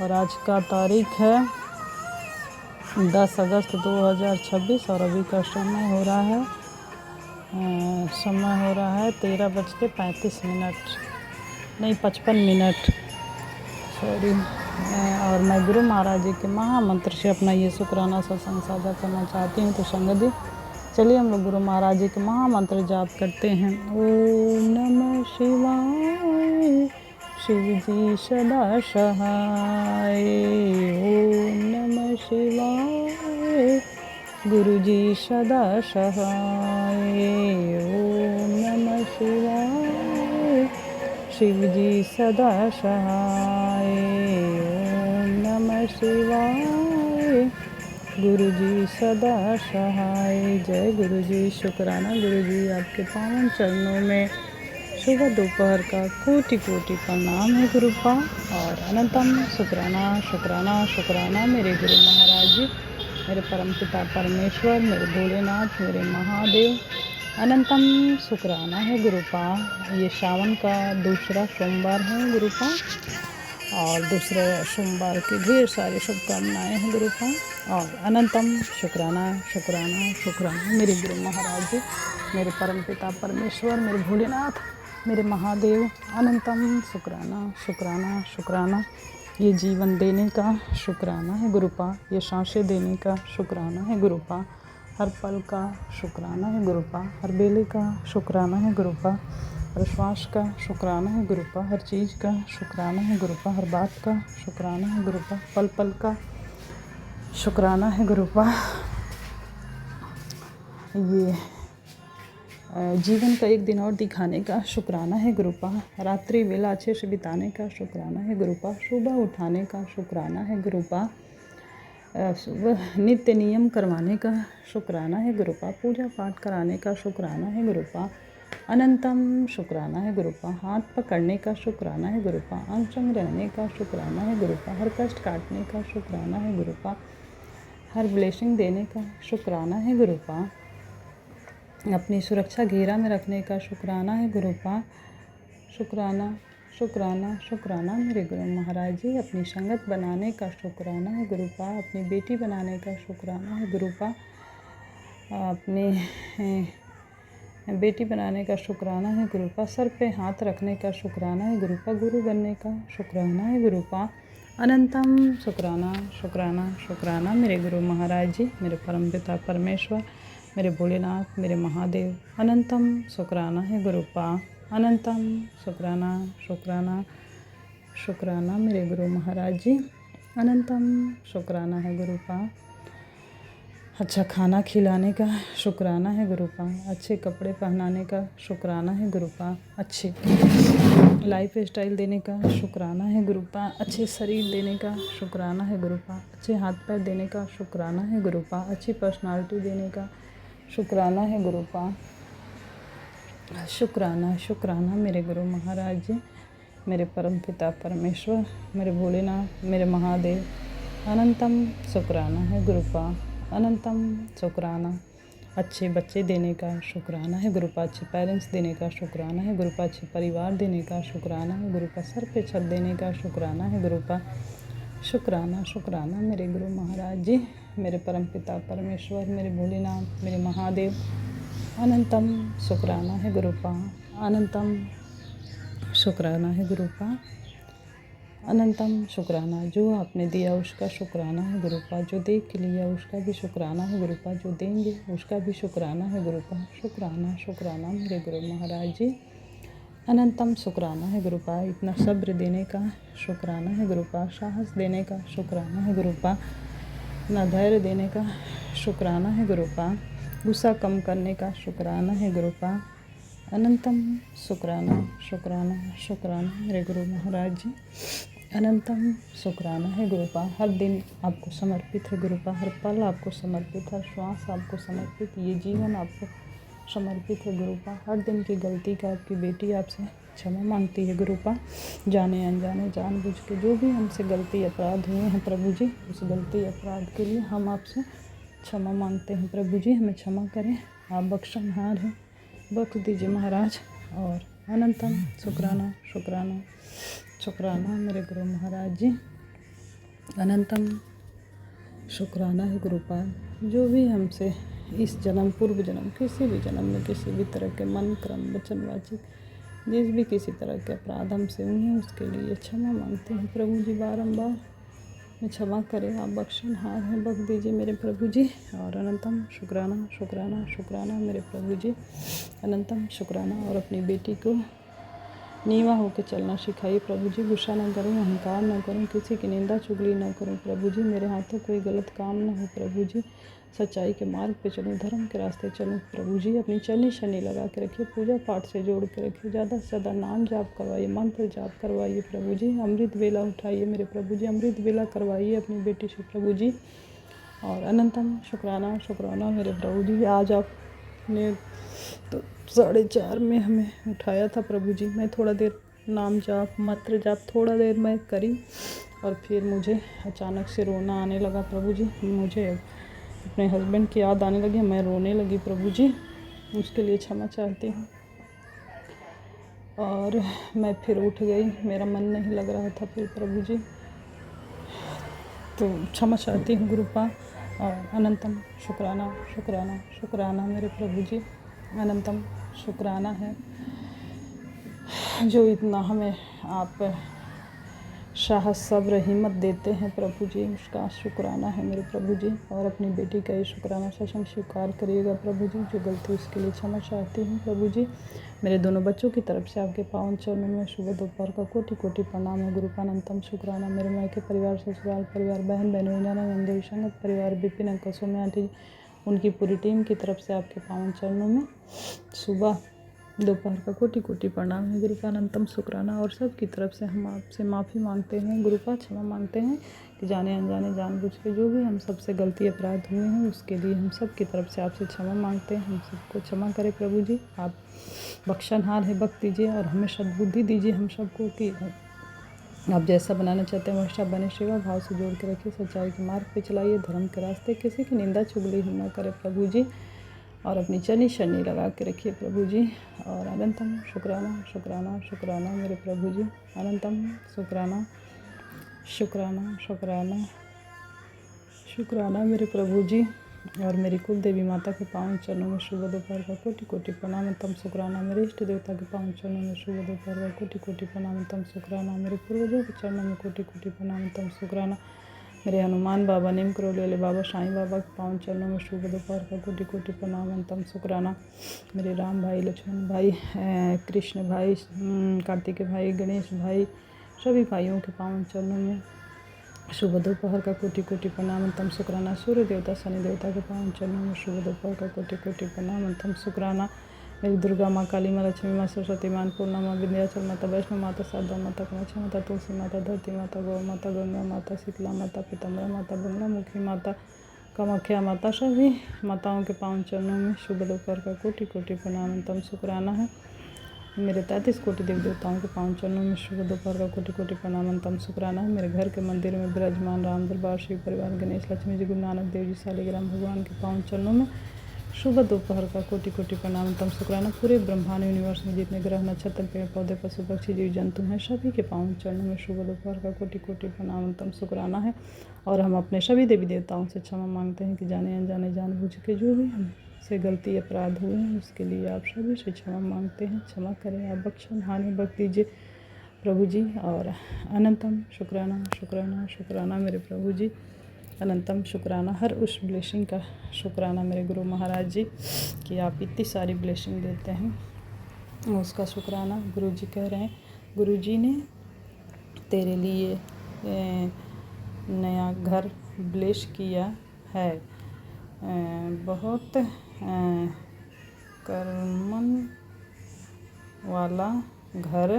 और आज का तारीख है 10 अगस्त 2026 और अभी का समय हो रहा है 13:35 नहीं 55 मिनट, सॉरी। और मैं गुरु महाराज जी के महामंत्र से अपना ये शुक्राना सत्संग साझा करना चाहती हूँ। तो संगत जी चलिए हम लोग गुरु महाराज जी के महामंत्र जाप करते हैं। ओम नमः शिवाय शिव जी सदा सहाय। ओम नमः शिवाय गुरु जी सदा सहाय। ओम नमः शिवाय शिव जी सदा सहाय। ओम नमः शिवाय गुरु जी सदा सहाय। जय गुरु जी। शुक्राना गुरु जी, आपके पावन चरणों में सुबह दोपहर का कोटि कोटि प्रणाम है गुरुपा। और अनंतम शुक्राना शुक्राना शुक्राना मेरे गुरु महाराज जी, मेरे परमपिता परमेश्वर, मेरे भोलेनाथ, मेरे महादेव। अनंतम शुक्राना है गुरुपा। ये सावन का दूसरा सोमवार है गुरुपा, और दूसरे सोमवार की ढेर सारी शुभकामनाएं हैं गुरुपा। और अनंतम शुक्राना शुक्राना शुक्राना मेरे गुरु महाराज जी, मेरे परमपिता परमेश्वर, मेरे भोलेनाथ, मेरे महादेव। अनंतम शुक्राना शुक्राना शुक्राना। ये जीवन देने का शुक्राना है गुरुपा, ये सांसें देने का शुक्राना है गुरुपा, हर पल का शुक्राना है गुरुपा, हर बेले का शुक्राना है गुरुपा, हर श्वास का शुक्राना है गुरुपा, हर चीज़ का शुक्राना है गुरुपा, हर बात का शुक्राना है गुरुपा, पल पल का शुक्राना है गुरुपा। ये जीवन का एक दिन और दिखाने का शुक्राना है गुरुपा, रात्रि वेला अच्छे से बिताने का शुक्राना है गुरुपा, सुबह उठाने का शुक्राना है गुरुपा, सुबह नित्य नियम करवाने का शुक्राना है गुरुपा, पूजा पाठ कराने का शुक्राना है गुरुपा। अनंतम शुक्राना है गुरुपा, हाथ पकड़ने का शुक्राना है गुरुपा, अंग संग रहने का शुक्राना है गुरुपा, हर कष्ट काटने का शुक्राना है गुरुपा, हर ब्लेसिंग देने का शुक्राना है गुरुपा, अपनी सुरक्षा घेरा में रखने का शुक्राना है गुरुपा। शुक्राना शुक्राना शुक्राना मेरे गुरु महाराज जी, अपनी संगत बनाने का शुक्राना है गुरुपा, अपनी बेटी बनाने का शुक्राना है गुरुपा, अपनी बेटी बनाने का शुक्राना है गुरुपा, सर पे हाथ रखने का शुक्राना है गुरुपा, गुरु बनने का शुक्राना है गुरुपा। अनंतम शुक्राना शुक्राना शुक्राना मेरे गुरु महाराज जी, मेरे परमपिता परमेश्वर, मेरे भोलेनाथ, मेरे महादेव। अनंतम शुक्राना है गुरुपा, अनंतम शुक्राना शुक्राना शुक्राना मेरे गुरु महाराज जी, अनंतम शुक्राना है गुरुपा। अच्छा खाना खिलाने का शुक्राना है गुरुपा, अच्छे कपड़े पहनाने का शुक्राना है गुरुपा, अच्छे लाइफ स्टाइल देने का शुक्राना है गुरुपा, अच्छे शरीर देने का शुक्राना है गुरुपा, अच्छे हाथ पैर देने का शुक्राना है गुरुपा, अच्छी पर्सनालिटी देने का शुक्राना है गुरुपा। शुक्राना शुक्राना मेरे गुरु महाराज जी, मेरे परमपिता परमेश्वर, मेरे भोलेनाथ, मेरे महादेव, अनंतम शुक्राना है गुरुपा, अनंतम शुक्राना। अच्छे बच्चे देने का शुक्राना है गुरुपा, अच्छे पेरेंट्स देने का शुक्राना है गुरुपा, अच्छे परिवार देने का शुक्राना है गुरुपा, सर पे छत देने का शुक्राना है गुरुपा। शुक्राना शुक्राना मेरे गुरु महाराज जी, मेरे परमपिता परमेश्वर, मेरे भोलेनाथ, मेरे महादेव, अनंतम शुक्राना है गुरुपा, अनंतम शुक्राना है गुरुपा, अनंतम शुक्राना। जो आपने दिया उसका शुक्राना है गुरुपा, जो दे के लिया उसका भी शुक्राना है गुरुपा, जो देंगे उसका भी शुक्राना है गुरुपा। शुक्राना शुक्राना मेरे गुरु महाराज जी, अनंतम शुक्राना है गुरुपा। इतना सब्र देने का शुक्राना है गुरुपा, साहस देने का शुक्राना है गुरुपा, इतना धैर्य देने का शुक्राना है गुरुपा, गुस्सा कम करने का शुक्राना है गुरुपा। अनंतम शुक्राना शुक्राना शुक्राना मेरे गुरु महाराज जी, अनंतम शुक्राना है गुरुपा। हर दिन आपको समर्पित है गुरुपा, हर पल आपको समर्पित, हर श्वास आपको समर्पित, ये जीवन आपको समर्पित है गुरुपा। हर दिन की गलती का आपकी बेटी आपसे क्षमा मांगती है गुरुपा, जाने अनजाने जानबूझ के जो भी हमसे गलती अपराध हुए हैं प्रभु जी, उस गलती अपराध के लिए हम आपसे क्षमा मांगते हैं प्रभु जी, हमें क्षमा करें, आप बख्शनहार हैं, बख्श दीजिए महाराज। और अनंतम शुक्राना शुक्राना शुक्राना मेरे गुरु महाराज जी, अनंतम शुक्राना है गुरुपाल। जो भी हमसे इस जन्म पूर्व जन्म किसी भी जन्म में किसी भी तरह के मन क्रम वचन वाचिक जिस भी किसी तरह के अपराध हमसे हुए हैं उसके लिए क्षमा मांगते हैं प्रभु जी, बारंबार मैं क्षमा करें, आप बख्शनहार हैं, बख्श दीजिए मेरे प्रभु जी। और अनंतम शुक्राना शुक्राना शुक्राना मेरे प्रभु जी, अनंतम शुक्राना। और अपनी बेटी को नीवा होकर चलना सिखाइए प्रभु जी, गुस्सा न करूं, अहंकार न करूं, किसी की निंदा चुगली न करूं प्रभु जी, मेरे हाथों कोई गलत काम न हो प्रभु जी, सच्चाई के मार्ग पे चलूं, धर्म के रास्ते चलूं प्रभु जी। अपनी चलनी शनि लगा के रखिए, पूजा पाठ से जोड़ के रखिए, ज़्यादा से ज़्यादा नाम जाप करवाइए, मंत्र जाप करवाइए प्रभु जी, अमृत बेला उठाइए मेरे प्रभु जी, अमृत बेला करवाइए अपनी बेटी से प्रभु जी। और अनंतम शुक्राना शुक्राना मेरे प्रभु जी। आज आपने तो 4:30 में हमें उठाया था प्रभु जी, मैं थोड़ा देर नाम जाप मंत्र जाप थोड़ा देर मैं करी और फिर मुझे अचानक से रोना आने लगा प्रभु जी, मुझे अपने हस्बैंड की याद आने लगी, मैं रोने लगी प्रभु जी, उसके लिए क्षमा चाहती हूँ। और मैं फिर उठ गई, मेरा मन नहीं लग रहा था फिर प्रभु जी, तो क्षमा चाहती हूँ गुरुपा। और अनंतम शुक्राना शुक्राना शुक्राना मेरे प्रभु जी, अनंतम शुक्राना है जो इतना हमें आप साहस सब्र हिम्मत देते हैं प्रभु जी, उसका शुक्राना है मेरे प्रभु जी। और अपनी बेटी का ये शुक्राना सत्संग स्वीकार करिएगा प्रभु जी, जो गलती उसके लिए क्षमा चाहती हूँ प्रभु जी। मेरे दोनों बच्चों की तरफ से आपके पावन चरणों में सुबह दोपहर का कोटि कोटि प्रणाम है गुरुपा, अनंतम शुक्राना। मेरे मायके परिवार, ससुराल परिवार, बहन बहनों, नंदोई संगत परिवार, विपिन अंकल, सोम्या आंटी, उनकी पूरी टीम की तरफ से आपके पावन चरणों में सुबह दोपहर का कोटि कोटि प्रणाम है गुरुपा, अनंतम शुक्राना। और सब की तरफ से हम आपसे माफ़ी मांगते हैं गुरुपा, क्षमा मांगते हैं कि जाने अनजाने जानबूझ के जो भी हम सबसे गलती अपराध हुए हैं उसके लिए हम सब की तरफ से आपसे क्षमा मांगते हैं, हम सबको क्षमा करें प्रभु जी, आप बख्शनहार है, बख्श दीजिए और हमें सद्बुद्धि दीजिए हम सबको कि आप जैसा बनाना चाहते हैं वैसा बने, सेवा भाव से जोड़ के रखिए, सच्चाई के मार्ग पे चलाइए, धर्म के रास्ते, किसी की निंदा चुगली हम ना करें प्रभु जी। और अपनी चनी शनि लगा के रखिए प्रभु जी। और अनंतम शुक्राना शुक्राना शुक्राना मेरे प्रभु जी, अनंतम शुक्राना शुक्राना शुक्राना शुक्राना मेरे प्रभु जी। और मेरी कुल देवी माता के पावन चरणों में सुबह दोपहर का कोटि कोटि प्रणाम, तम शुक्राना। मेरे इष्ट देवता के पावन चरणों में सुबह दोपहर का कोटि कोटि प्रणाम, तम शुक्राना। मेरे पूर्वजों के चरणों में कोटि कोटि प्रणाम, तम शुक्राना। मेरे हनुमान बाबा, नीम करोली वाले बाबा, साईं बाबा के पावन चरणों में सुबह दोपहर का कोटि कोटि प्रणाम, तम शुक्राना। मेरे राम भाई, लक्ष्मण भाई, कृष्ण भाई, कार्तिकेय भाई, गणेश भाई, सभी भाइयों के पावन चरणों में सुबह दोपहर का कोटि कोटि प्रणाम, तम शुक्राना। सूर्य देवता, शनि देवता के पावन चरणों में सुबह दोपहर का कोटि कोटि प्रणाम, तम शुक्राना। मेरी दुर्गा माँ, काली माँ, लक्ष्मी माँ, सरस्वती माँ, अन्नपूर्णा माँ, विंध्याचल माता, वैष्णो माता, शारदा माता, कामाख्या माता, तुलसी माता, धरती माता, गौ माता, गंगा माता, शीतला माता, पीताम्बरा माता, बंगलामुखी माता, कामाख्या माता, सभी माताओं के पावन चरणों में सुबह दोपहर का कोटि कोटि प्रणाम, तम शुक्राना है। मेरे 33 कोटि देवी देवताओं के पावन चरणों में शुभ दोपहर का कोटि कोटि प्रणाम अंतम शुक्राना है। मेरे घर के मंदिर में विराजमान राम दरबार, शिव परिवार, गणेश, लक्ष्मी जी, गुरु नानक देव जी, शालिग्राम भगवान के पावन चरणों में शुभ दोपहर का कोटि कोटि प्रणाम अंतम शुक्राना। पूरे ब्रह्मांड यूनिवर्स में जितने ग्रह, नक्षत्र, पेड़ पौधे, पशु पक्षी, जीव जंतु हैं, सभी के पावन चरणों में शुभ दोपहर का कोटि कोटि प्रणाम अंतम शुक्राना है। और हम अपने सभी देवी देवताओं से क्षमा मांगते हैं कि जाने अनजाने जानबूझ के जो भी हमसे गलती अपराध हुए हैं उसके लिए आप सभी से क्षमा मांगते हैं। क्षमा करें, आप बख्शन हानि बख्श दीजिए प्रभु जी। और अनंतम शुक्राना शुक्राना शुक्राना मेरे प्रभु जी, अनंतम शुक्राना। हर उस ब्लेसिंग का शुक्राना मेरे गुरु महाराज जी कि आप इतनी सारी ब्लेसिंग देते हैं, उसका शुक्राना। गुरु जी कह रहे हैं, गुरु जी ने तेरे लिए नया घर ब्लेस किया है, बहुत कर्मन वाला घर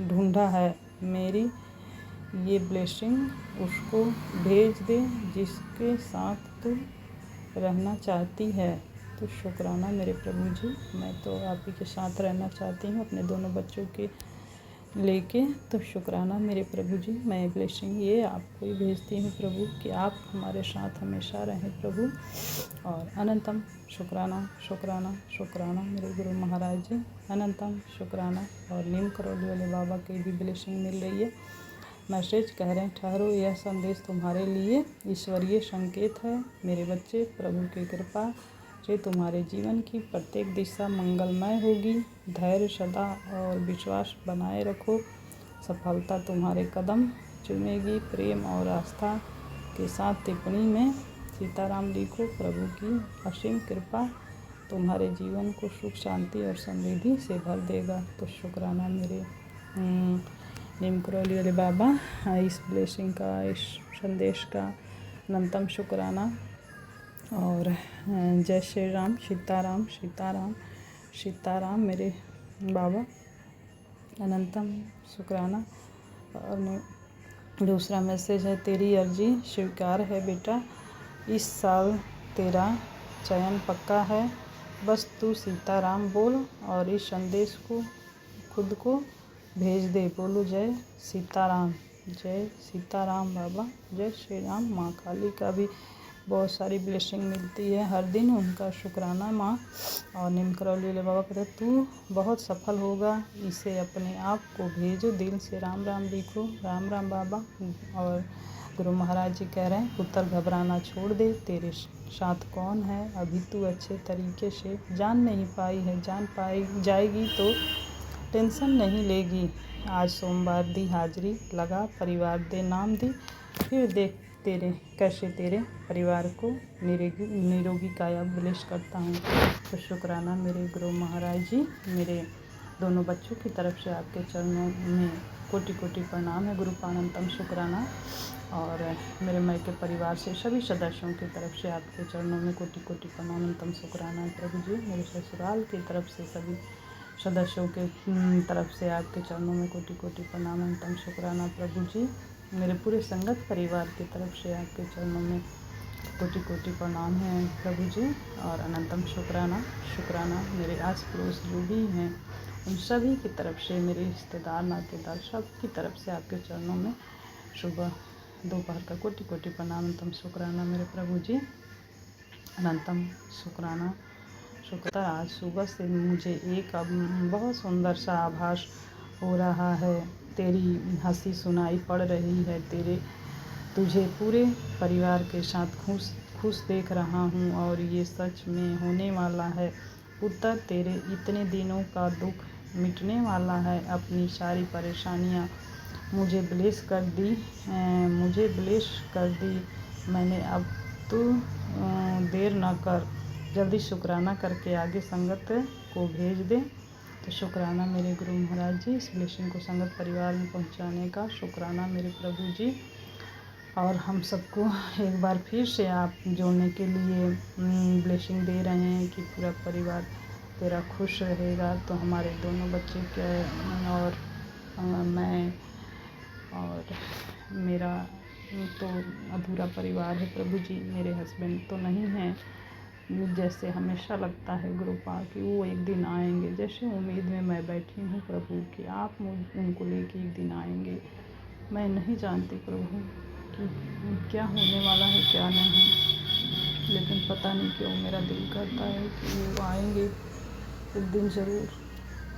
ढूंढा है। मेरी ये ब्लेसिंग उसको भेज दे जिसके साथ तू रहना चाहती है। तो शुक्राना मेरे प्रभु जी, मैं तो आप ही के साथ रहना चाहती हूँ अपने दोनों बच्चों के लेके। तो शुक्राना मेरे प्रभु जी, मैं ब्लेसिंग ये आपको ही भेजती हूँ प्रभु कि आप हमारे साथ हमेशा रहें प्रभु। और अनंतम शुक्राना शुक्राना शुक्राना मेरे गुरु महाराज जी, अनंतम शुक्राना। और नीम करौली वाले बाबा की भी ब्लेसिंग मिल रही है। मैसेज कह रहे हैं, ठहरो, यह संदेश तुम्हारे लिए ईश्वरीय संकेत है। मेरे बच्चे, प्रभु की कृपा से तुम्हारे जीवन की प्रत्येक दिशा मंगलमय होगी। धैर्य सदा और विश्वास बनाए रखो, सफलता तुम्हारे कदम चूमेगी। प्रेम और आस्था के साथ टिप्पणी में सीताराम लिखो। प्रभु की असीम कृपा तुम्हारे जीवन को सुख, शांति और समृद्धि से भर देगा। तो शुक्राना मेरे नीम करौली वाले बाबा, इस ब्लेसिंग का, इस संदेश का अनंतम शुक्राना। और जय श्री राम, सीताराम सीताराम सीताराम मेरे बाबा, अनंतम शुक्राना। और दूसरा मैसेज है, तेरी अर्जी स्वीकार है बेटा, इस साल तेरा चयन पक्का है। बस तू सीताराम बोल और इस संदेश को खुद को भेज दे। बोलो जय सीताराम, जय सीताराम बाबा, जय श्री राम। माँ काली का भी बहुत सारी ब्लेसिंग मिलती है हर दिन, उनका शुक्राना माँ। और नीम करौली वाले बाबा कहते हैं, तू बहुत सफल होगा, इसे अपने आप को भेजो, दिल से राम राम लिखो। राम राम बाबा। और गुरु महाराज जी कह रहे हैं, पुत्र घबराना छोड़ दे, तेरे साथ कौन है अभी तू अच्छे तरीके से जान नहीं पाई है, जान पाई जाएगी तो टेंशन नहीं लेगी। आज सोमवार दी हाजिरी लगा, परिवार दे नाम दी, फिर देख तेरे कैसे तेरे परिवार को निरोगी काया ब्लेस करता हूँ। तो शुक्राना मेरे गुरु महाराज जी, मेरे दोनों बच्चों की तरफ से आपके चरणों में कोटि कोटि प्रणाम है गुरु, अनंतम शुक्राना। और मेरे मय के परिवार से सभी सदस्यों की तरफ से आपके चरणों में कोटि कोटि प्रणाम, अनंतम शुक्राना प्रभु जी। मेरे ससुराल की तरफ से सभी सदस्यों के तरफ से आपके चरणों में कोटि कोटि प्रणाम, अनंतम शुक्राना प्रभु जी। मेरे पूरे संगत परिवार की तरफ से आपके चरणों में कोटि कोटि प्रणाम है प्रभु जी। और अनंतम शुक्राना शुक्राना मेरे आस पड़ोस जो भी हैं उन सभी की तरफ से, मेरे रिश्तेदार नातेदार सब की तरफ से आपके चरणों में सुबह दोपहर का कोटि कोटि प्रणाम, अनंतम शुक्राना मेरे प्रभु जी, अनंतम शुक्राना शुक्र। आज सुबह से मुझे एक बहुत सुंदर सा आभास हो रहा है, तेरी हंसी सुनाई पड़ रही है, तुझे पूरे परिवार के साथ खुश देख रहा हूँ और ये सच में होने वाला है। पुत्र, तेरे इतने दिनों का दुख मिटने वाला है। अपनी सारी परेशानियाँ मुझे ब्लेस कर दी मैंने। अब तू देर ना कर, जल्दी शुक्राना करके आगे संगत को भेज दे। तो शुक्राना मेरे गुरु महाराज जी, इस ब्लेसिंग को संगत परिवार में पहुंचाने का शुक्राना मेरे प्रभु जी। और हम सबको एक बार फिर से आप जोड़ने के लिए ब्लेसिंग दे रहे हैं कि पूरा परिवार तेरा खुश रहेगा। तो हमारे दोनों बच्चे और मैं और मेरा तो अधूरा परिवार है प्रभु जी, मेरे हस्बैंड तो नहीं हैं, जैसे हमेशा लगता है गुरुपा कि वो एक दिन आएंगे, जैसे उम्मीद में मैं बैठी हूँ प्रभु कि आप उनको लेके एक दिन आएंगे। मैं नहीं जानती प्रभु कि क्या होने वाला है क्या नहीं, लेकिन पता नहीं क्यों मेरा दिल करता है कि वो आएंगे एक दिन ज़रूर।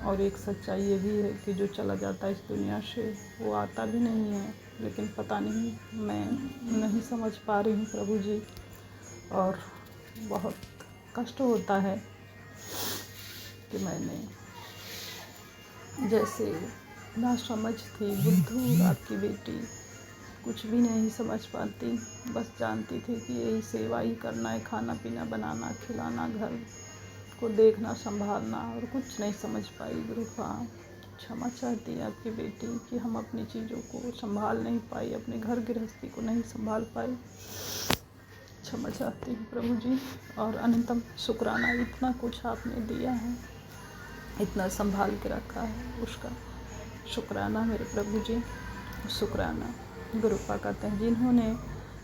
और एक सच्चाई ये भी है कि जो चला जाता है इस दुनिया से वो आता भी नहीं है, लेकिन पता नहीं, मैं नहीं समझ पा रही हूँ प्रभु जी। और बहुत कष्ट होता है कि मैंने जैसे ना समझ थी, बुद्धू आपकी बेटी कुछ भी नहीं समझ पाती, बस जानती थी कि यही सेवा ही करना है, खाना पीना बनाना, खिलाना, घर को देखना, संभालना, और कुछ नहीं समझ पाई। गुरुपा क्षमा चाहती है आपकी बेटी कि हम अपनी चीज़ों को संभाल नहीं पाई, अपने घर गृहस्थी को नहीं संभाल पाई। क्षमा चाहती हूँ प्रभु जी, और अनंतम शुक्राना, इतना कुछ आपने दिया है, इतना संभाल के रखा है, उसका शुक्राना मेरे प्रभु जी, शुक्राना। गुरुपा कहते हैं जिन्होंने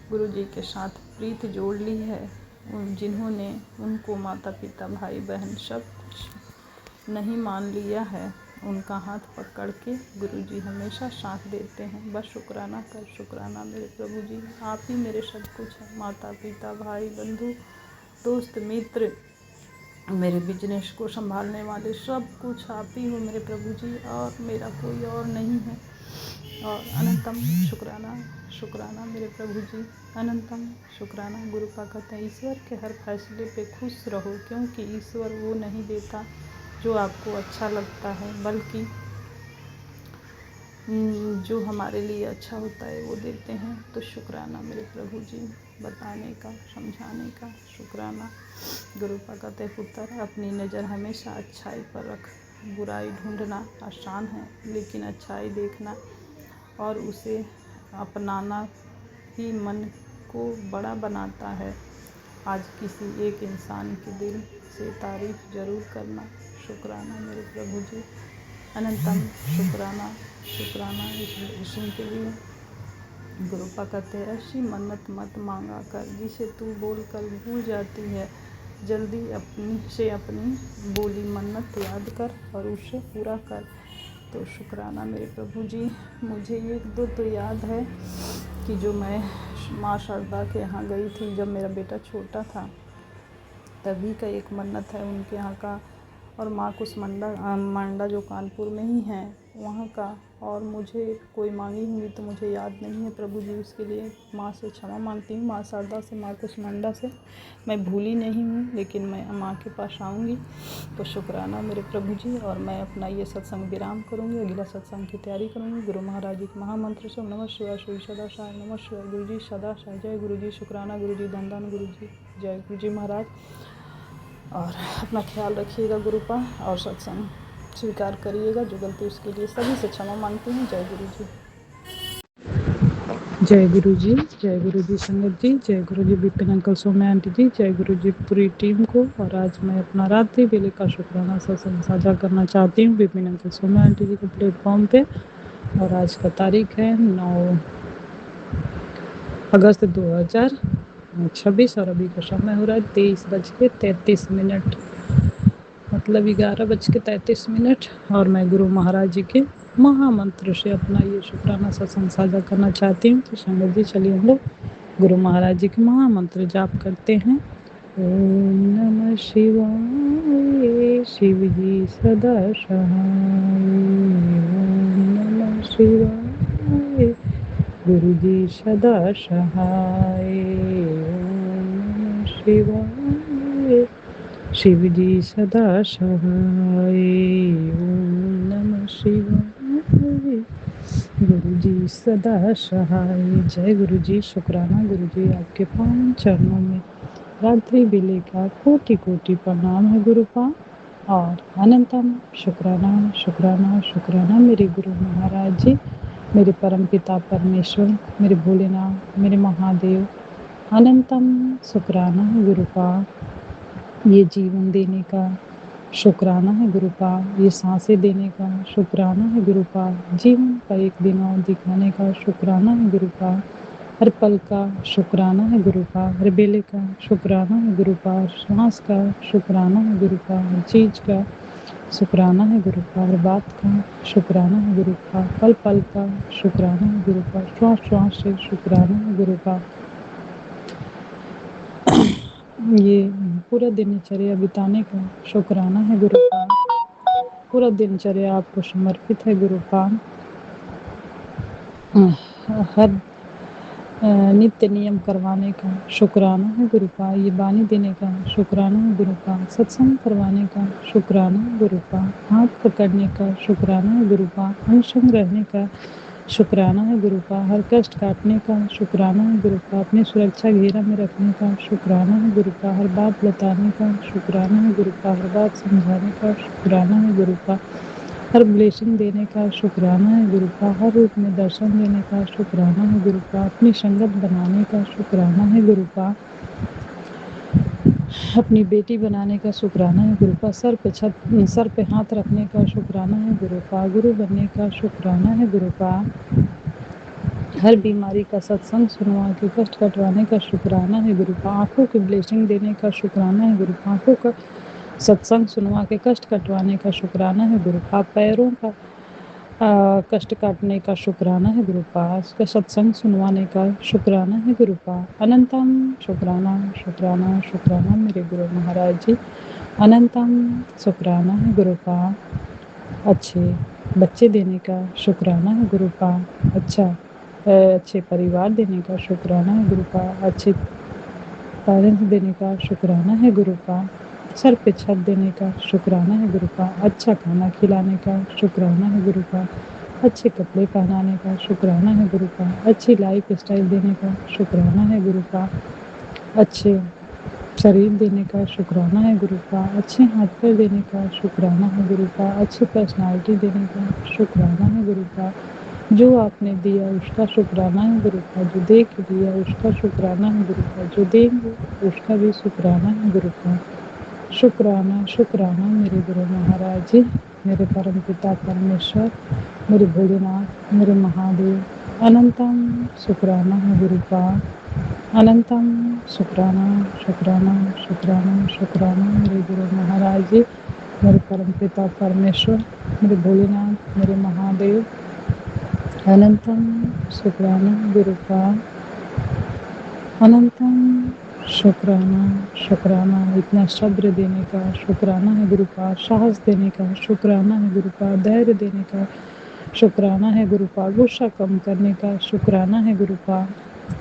गुरु जी के साथ प्रीत जोड़ ली है, जिन्होंने उनको माता पिता भाई बहन सब कुछ नहीं मान लिया है, उनका हाथ पकड़ के गुरु जी हमेशा साथ देते हैं। बस शुक्राना कर शुक्राना मेरे प्रभु जी, आप ही मेरे सब कुछ हैं, माता पिता भाई बंधु दोस्त मित्र, मेरे बिजनेस को संभालने वाले, सब कुछ आप ही हो मेरे प्रभु जी, और मेरा कोई और नहीं है। और अनंतम शुक्राना शुक्राना मेरे प्रभु जी, अनंतम शुक्राना। गुरुपा कहते हैं ईश्वर के हर फैसले पे खुश रहो, क्योंकि ईश्वर वो नहीं देता जो आपको अच्छा लगता है, बल्कि जो हमारे लिए अच्छा होता है वो देते हैं। तो शुक्राना मेरे प्रभु जी, बताने का समझाने का शुक्राना। गुरुपा कहते हैं पुत्र अपनी नज़र हमेशा अच्छाई पर रख, बुराई ढूंढना आसान है, लेकिन अच्छाई देखना और उसे अपनाना ही मन को बड़ा बनाता है। आज किसी एक इंसान के दिल से तारीफ जरूर करना। शुक्राना मेरे प्रभु जी, अनंतम शुक्राना शुक्राना विष्णु के लिए। गुरुपा कहते हैं ऐसी मन्नत मत मांगा कर जिसे तू बोल कर भूल जाती है, जल्दी अपनी बोली मन्नत याद कर और उसे पूरा कर। तो शुक्राना मेरे प्रभु जी, मुझे एक दो तो याद है कि जो मैं माँ शारदा के यहाँ गई थी जब मेरा बेटा छोटा था, तभी का एक मन्नत है उनके यहाँ का, और माँ कुसमांडा जो कानपुर में ही है वहाँ का, और मुझे कोई मांगी हुई तो मुझे याद नहीं है प्रभु जी, उसके लिए माँ से क्षमा मांगती हूँ, माँ शारदा से, माँ कुसमांडा से। मैं भूली नहीं हूँ, लेकिन मैं माँ के पास आऊँगी। तो शुक्राना मेरे प्रभु जी, और मैं अपना ये सत्संग विराम करूँगी, अगला सत्संग की तैयारी करूँगी। गुरु महाराज जी के महामंत्र से नमः शिवाय, श्री सदा साई, नमः शिवाय, गुरु जी सदा साई, जय गुरु जी, शुक्राना गुरु जी, धन धन गुरु जी, जय गुरु जी महाराज। और अपना ख्याल रखिएगा गुरुपा, और सत्संग स्वीकार करिएगा, जो गलती उसके लिए सभी से क्षमा मांगती हूँ। जय गुरु जी। जय गुरु जी, जय गुरु जी संगत जी, जय गुरु जी विपिन अंकल सौम्या आंटी जी, जय गुरु जी पूरी टीम को। और आज मैं अपना रात्रि बेले का शुक्राना सत्संग साझा करना चाहती हूँ विपिन अंकल सौम्या आंटी जी के प्लेटफॉर्म पे। और आज का तारीख है 9 अगस्त 2026, और अभी का समय हो रहा है 23:33, मतलब 11:33। और मैं गुरु महाराज जी के महामंत्र से अपना ये शुक्राना सत्संग साझा करना चाहती हूँ। तो संगत जी चलिए हम लोग गुरु महाराज जी के महामंत्र जाप करते हैं। ओम नमः शिवाय, शिव जी सदा सहाय। ओम नमः शिवाय, गुरु जी सदा सहाय। ओम नमः शिवाय, शिव जी सदा सहाय। ओम नमः शिवाय, गुरु जी सदा सहाय। जय गुरु जी, शुक्राना गुरु जी, आपके पावन चरणों में रात्रि बेले का कोटि कोटि प्रणाम है गुरुपा। और अनंतम शुक्राना शुक्राना शुक्राना मेरे गुरु महाराज जी, मेरे परम पिता परमेश्वर, मेरे भोलेनाथ, मेरे महादेव। अनंतम शुक्राना है गुरुपा, ये जीवन देने का शुक्राना है गुरुपा, ये सांसें देने का शुक्राना है गुरुपा, जीवन का एक दिन और दिखाने का शुक्राना है गुरुपा। हर पल का शुक्राना है गुरु का, हर बेले का शुक्राना है गुरु का, हर श्वास का शुक्राना है गुरु का, हर चीज़ का शुक्राना है गुरु का, हर बात का शुक्राना है गुरु का, पल पल का शुक्राना है गुरु का, श्वास श्वास से शुक्राना है गुरु का। ये पूरा दिनचर्या बिताने का शुक्राना है गुरु का, पूरा दिनचर्या आपको समर्पित है गुरु का। हर नित्य नियम करवाने का शुक्राना है गुरु का, ये बानी देने का शुक्राना है गुरु का, सत्संग करवाने का शुक्राना है गुरु का, हाथ पकड़ने का शुक्राना है गुरु का, अनशंग रहने का शुक्राना है गुरु का, हर कष्ट काटने का शुक्राना है गुरु का, अपनी सुरक्षा घेरा में रखने का शुक्राना है गुरु का, हर बात बताने का शुक्राना है गुरु का, हर बात समझाने का शुक्राना है गुरु का, हर ब्लेसिंग देने का शुक्राना है गुरु का, हर रूप में दर्शन देने का शुक्राना है गुरु का, अपनी संगत बनाने का शुक्राना है गुरु का, अपनी बेटी बनाने का शुक्राना है गुरु का, सर पे हाथ रखने का शुक्राना है गुरु का, गुरु बनने का शुक्राना है गुरु का, हर बीमारी का सत्संग सुनवा के कष्ट कटवाने का शुक्राना है गुरु का, आंखों की ब्लेसिंग देने का शुक्राना है गुरु का, आंखों का सत्संग सुनवा के कष्ट कटवाने का शुक्राना है गुरु का, पैरों का कष्ट काटने का शुक्राना है गुरु का, उसका सत्संग सुनवाने का शुक्राना है गुरु का। अनंतम शुक्राना शुक्राना शुक्राना मेरे गुरु महाराज जी, अनंतम शुक्राना है गुरु का। अच्छे बच्चे देने का शुक्राना है गुरु का, अच्छे परिवार देने का शुक्राना है गुरु का, अच्छे पेरेंट्स देने का शुक्राना है गुरु का, सर पे छत देने का शुक्राना है गुरु का, अच्छा खाना खिलाने का शुक्राना है गुरु का, अच्छे कपड़े पहनाने का शुक्राना है गुरु का, अच्छी लाइफ स्टाइल देने का शुक्राना है गुरु का, अच्छे शरीर देने का शुक्राना है गुरु का, अच्छे हाथ पैर देने का शुक्राना है गुरु का, अच्छी पर्सनालिटी देने का शुक्राना है गुरु का, जो आपने दिया उसका शुक्राना है गुरु का, जो दे के दिया उसका शुक्राना है गुरु का, जो देंगे उसका भी शुक्राना है गुरु का। शुक्राना शुक्राना मेरे गुरु महाराज जी, मेरे परम पिता परमेश्वर, मेरे भोलेनाथ, मेरे महादेव, अनंतम शुक्राना है गुरु का, अनंतम शुक्राना शुक्राना शुक्राना शुक्राना मेरे गुरु महाराज जी, मेरे परम पिता परमेश्वर, मेरे भोलेनाथ, मेरे महादेव, अनंतम शुक्राना गुरु का, अनंतम शुक्राना शुक्राना, इतना सब्र देने का शुक्राना है गुरु का, साहस देने का शुक्राना है गुरु का, धैर्य देने का शुक्राना है गुरु का, गुस्सा कम करने का शुक्राना है गुरु का,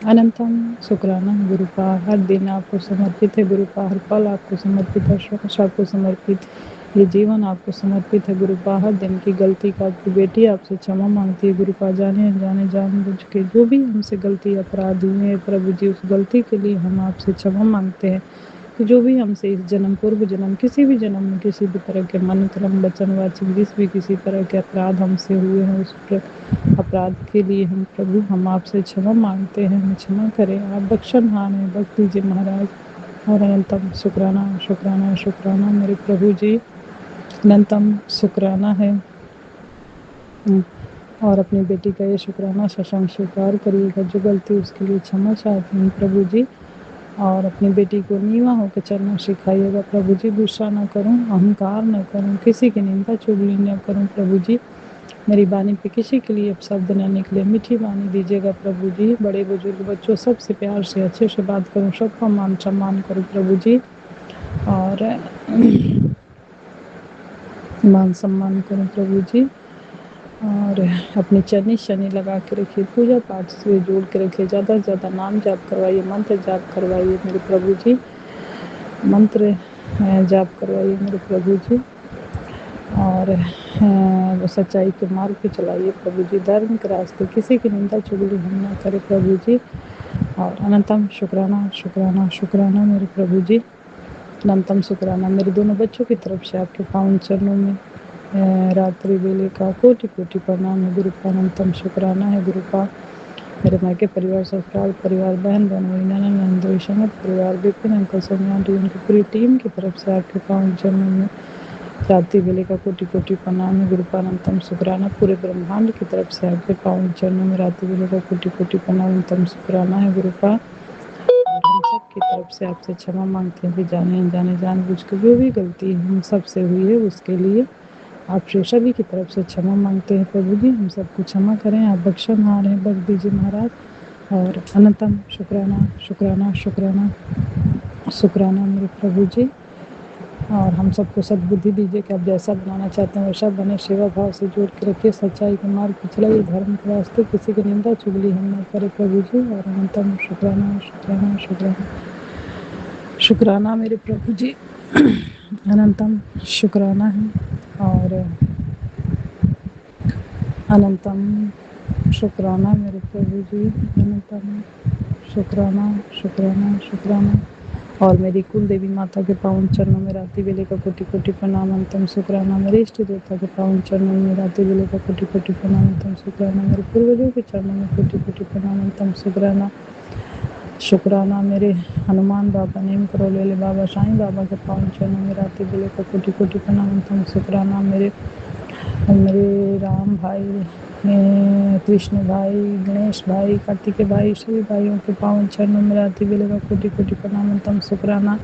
अनंतम शुक्राना है गुरु का, हर दिन आपको समर्पित है गुरु का, हर पल आपको समर्पित है, श्वास आपको समर्पित, ये जीवन आपको समर्पित है गुरु का, हर दिन की गलती का आपकी बेटी आपसे क्षमा मांगती है गुरु का, जाने अनजाने जानबूझ के जो भी हमसे गलती अपराध हुए हैं प्रभु जी, उस गलती के लिए हम आपसे क्षमा मांगते हैं कि जो भी हमसे इस जन्म पूर्व जन्म किसी भी जन्म में किसी भी तरह के मन कर्म वचन वाचक जिस भी किसी तरह के अपराध हमसे हुए हैं उस अपराध के लिए हम प्रभु हम आपसे क्षमा मांगते हैं, हमें क्षमा करें, आप बख्शनहार हैं, बख्श दीजिए महाराज। और अनंतम शुक्राना शुक्राना शुक्राना मेरे प्रभु जी, अनंतम शुक्राना है। और अपनी बेटी का ये शुक्राना सशंग स्वीकार करिएगा, जो गलती उसके लिए क्षमा चाहती हैं प्रभु जी, और अपनी बेटी को नीवा होकर चलना सिखाइएगा प्रभु जी, गुस्सा ना करूं, अहंकार ना करूं, किसी की निंदा चुगली न करूं प्रभु जी, मेरी वाणी पे किसी के लिए अपशब्द न निकले, मीठी वाणी दीजिएगा प्रभु जी, बड़े बुजुर्ग बच्चों सबसे प्यार से अच्छे से बात करूं, सबका मान सम्मान करूं प्रभु जी, और मान सम्मान करूं प्रभु जी, और अपनी चरनी शनि लगा के रखिए, पूजा पाठ से जोड़ के रखिए, ज़्यादा से ज़्यादा नाम जाप करवाइए, मंत्र जाप करवाइए मेरे प्रभु जी, मंत्र जाप करवाइए मेरे प्रभु जी, और वो सच्चाई के मार्ग पे चलाइए प्रभु जी, धर्म के रास्ते, किसी की निंदा चुगली हम ना करें प्रभु जी, और अनंतम शुक्राना शुक्राना शुक्राना मेरे प्रभु जी, अनंतम शुक्राना मेरे दोनों बच्चों की तरफ से आपके पावन चरणों में रात्रि वेले का कोटि कोटि प्रणाम है गुरु का, अनंतम शुक्राना है गुरु का, मेरे मायके परिवार, ससुराल परिवार, बहन बहनोई, ननद संगत परिवार, विपिन अंकल सोनिया आंटी, उनकी पूरी टीम की तरफ से आपके पावन चरणों में रात्रि वेले का कोटि कोटि प्रणाम है गुरुपा अनंतम शुक्राना। पूरे ब्रह्मांड की तरफ से आपके पावन चरणों में रात्रि वेले का कोटि कोटि प्रणाम अनंतम शुक्राना है गुरुपा। और हम सब की तरफ से आपसे क्षमा मांगते हैं कि जाने अनजाने जानबूझ के जो भी गलती हम सब से हुई है उसके लिए आपसे सभी की तरफ से क्षमा मांगते हैं प्रभु जी। हम सबको क्षमा करें, आप बख्शनहार हैं, बख्श दीजिए महाराज। और अनंतम शुक्राना शुक्राना शुक्राना शुक्राना मेरे प्रभु जी। और हम सबको सद्बुद्धि दीजिए कि आप जैसा बनाना चाहते हैं वैसा बने। सेवा भाव से जोड़ के रखिए, सच्चाई के मार्ग पर चलाइए, धर्म के रास्ते, किसी की निंदा चुगली हम न करें प्रभु जी। और अनंतम शुक्राना शुक्राना शुक्राना शुक्राना मेरे प्रभु जी। अनंतम शुक्राना है। और अनंतम शुक्राना मेरे प्रभु जी। अनंतम शुक्राना शुक्राना शुक्राना। और मेरी कुल देवी माता के पावन चरणों में रात्रि वेले का कोटि कोटि प्रणाम अंतम शुक्राना। मेरे इष्ट देवता के पावन चरणों में रात्रि वेले का कोटि कोटि प्रणाम अंतम शुक्राना। मेरे पूर्वजों के चरणों में कोटि कोटि प्रणाम अंतम शुक्राना। शुक्राना मेरे हनुमान बाबा, नीम करोली बाबा, साईं बाबा के पावन चरणों में रात्रि वेले का कोटि कोटि प्रणाम अंतम शुक्राना। मेरे राम भाई, कृष्ण भाई, गणेश भाई, कार्तिकेय भाई, सभी भाइयों के पावन चरणों में रात्रि वेले का कोटि कोटि प्रणाम अंतम शुक्राना।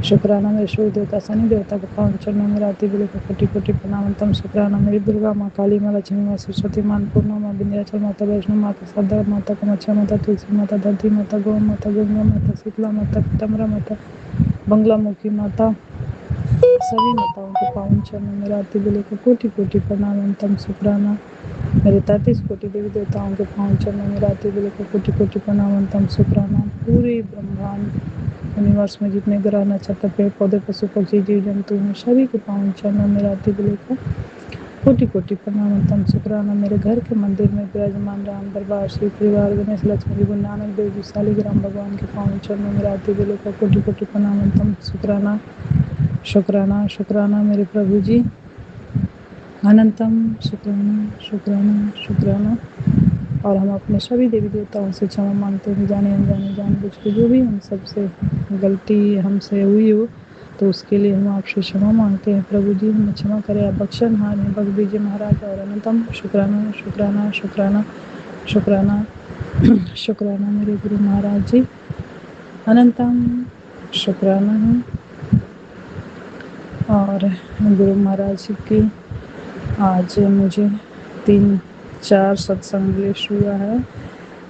शुक्राना मेरे सूर्य देवता, शनि देवता के पावन चरणों में रात्रि वेले का कोटि कोटि प्रणाम अंतम शुक्राना। मेरी दुर्गा माँ, काली माँ, लक्ष्मी माँ, सरस्वती माँ, अन्नपूर्णा माँ, विंध्याचल माता, वैष्णो माता, सदा माता, कामाख्या माता, तुलसी माता, धरती माता, गौ माता, गंगा माता, शीतला माता, पीताम्बरा माता, बंगलामुखी माता, सभी माताओं के पावन चरणों में रात्रि वेले का कोटि कोटि प्रणाम अंतम शुक्राना। मेरे 33 कोटि देवी देवताओं के पावन चरणों में रात्रि वेले का कोटि कोटि प्रणाम अंतम शुक्राना। पूरे ब्रह्मांड यूनिवर्स में जितने ग्रह नक्षत्र, पेड़ पौधे, पशु पक्षी, जीव जंतु हैं, सभी के पावन चरणों में रात्रि वेले का कोटि कोटि प्रणाम अंतम शुक्राना। मेरे घर के मंदिर में विराजमान राम दरबार, श्री परिवार, गणेश, लक्ष्मी, गुरु नानक देव जी, शालिग्राम भगवान के पावन चरणों में रात्रि वेले का कोटि कोटि प्रणाम अंतम शुक्राना। शुक्राना शुक्राना मेरे प्रभु जी। अनंतम शुक्राना शुक्राना शुक्राना। और हम अपने सभी देवी देवताओं से क्षमा मांगते हैं, जाने अनजाने जानबूझ के जो भी हम सबसे गलती हमसे हुई हो तो उसके लिए हम आपसे क्षमा मांगते हैं प्रभु जी। हमें क्षमा करें, आप बख्शनहार हैं, बख्श दीजिए महाराज। और अनंतम शुक्राना शुक्राना शुक्राना शुक्राना शुक्राना मेरे गुरु महाराज जी। अनंतम शुक्राना है। और गुरु महाराज जी की आज मुझे 3-4 सत्संग मिस हुआ है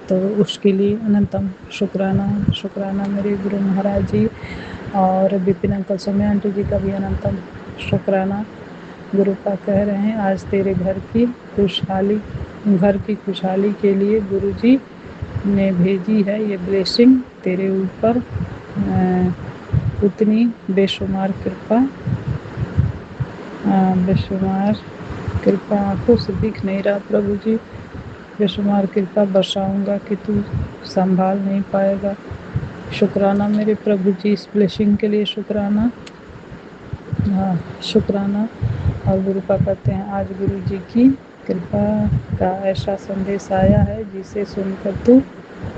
तो उसके लिए अनंतम शुक्राना शुक्राना मेरे गुरु महाराज जी। और विपिन अंकल, सौम्या आंटी जी का भी अनंतम शुक्राना। गुरु का कह रहे हैं आज तेरे घर की खुशहाली के लिए गुरु जी ने भेजी है ये ब्लेसिंग तेरे ऊपर। उतनी बेशुमार कृपा आंखों से दिख नहीं रहा प्रभु जी। बेशुमार कृपा बरसाऊंगा कि तू संभाल नहीं पाएगा। शुक्राना मेरे प्रभु जी, इस ब्लेसिंग के लिए शुक्राना। शुक्राना। और गुरु का कहते हैं आज गुरु जी की कृपा का ऐसा संदेश आया है जिसे सुनकर तू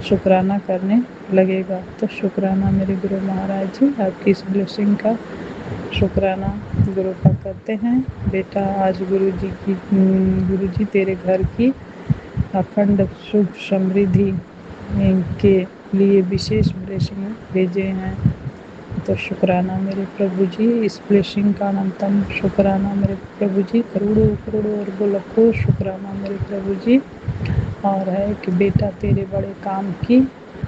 शुक्राना करने लगेगा। तो शुक्राना मेरे गुरु महाराज जी, आपकी इस ब्लेसिंग का शुक्राना। गुरु का कहते हैं बेटा आज गुरु जी तेरे घर की अखंड सुख समृद्धि के लिए विशेष ब्लेसिंग भेजे हैं। तो शुक्राना मेरे प्रभु जी, इस ब्लेसिंग का अनंतम शुक्राना मेरे प्रभु जी। करोड़ों करोड़ों अरबों लाखों शुक्राना मेरे प्रभु जी। और है कि बेटा तेरे बड़े काम की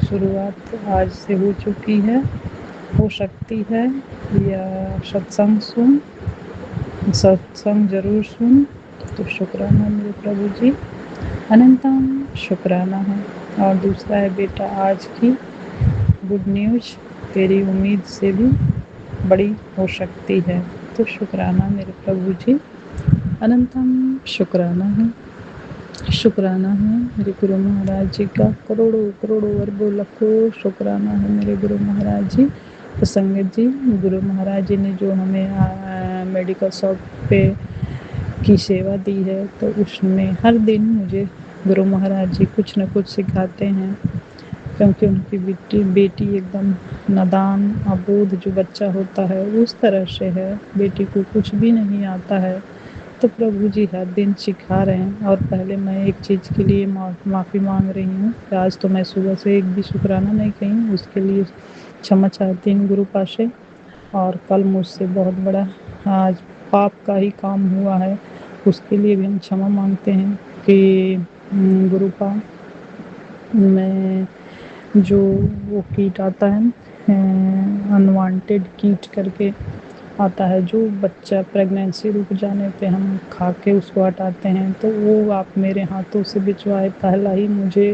शुरुआत आज से हो चुकी है, हो सकती है। या सत्संग जरूर सुन। तो शुक्राना मेरे प्रभु जी, अनंतम शुक्राना है। और दूसरा है बेटा आज की गुड न्यूज तेरी उम्मीद से भी बड़ी हो सकती है। तो शुक्राना मेरे प्रभु जी, अनंतम शुक्राना है। शुक्राना है मेरे गुरु महाराज जी का, करोड़ों करोड़ों अरबों लाखों शुक्राना है मेरे गुरु महाराज जी। तो संगत जी, गुरु महाराज जी ने जो हमें मेडिकल शॉप पे की सेवा दी है तो उसमें हर दिन मुझे गुरु महाराज जी कुछ न कुछ सिखाते हैं। क्योंकि उनकी बेटी एकदम नादान अबोध जो बच्चा होता है उस तरह से है, बेटी को कुछ भी नहीं आता है। तो प्रभु जी हर दिन सिखा रहे हैं। और पहले मैं एक चीज़ के लिए माफ़ी मांग रही हूँ कि आज तो मैं सुबह से एक भी शुक्राना नहीं कही, उसके लिए क्षमा चाहती हूँ गुरु पास से। और कल मुझसे बहुत बड़ा आज पाप का ही काम हुआ है, उसके लिए भी हम क्षमा मांगते हैं कि गुरु पा मैं जो वो कीट आता है अनवांटेड कीट करके आता है, जो बच्चा प्रेगनेंसी रुक जाने पे हम खा के उसको हटाते हैं, तो वो आप मेरे हाथों से भिजवाए। पहला ही मुझे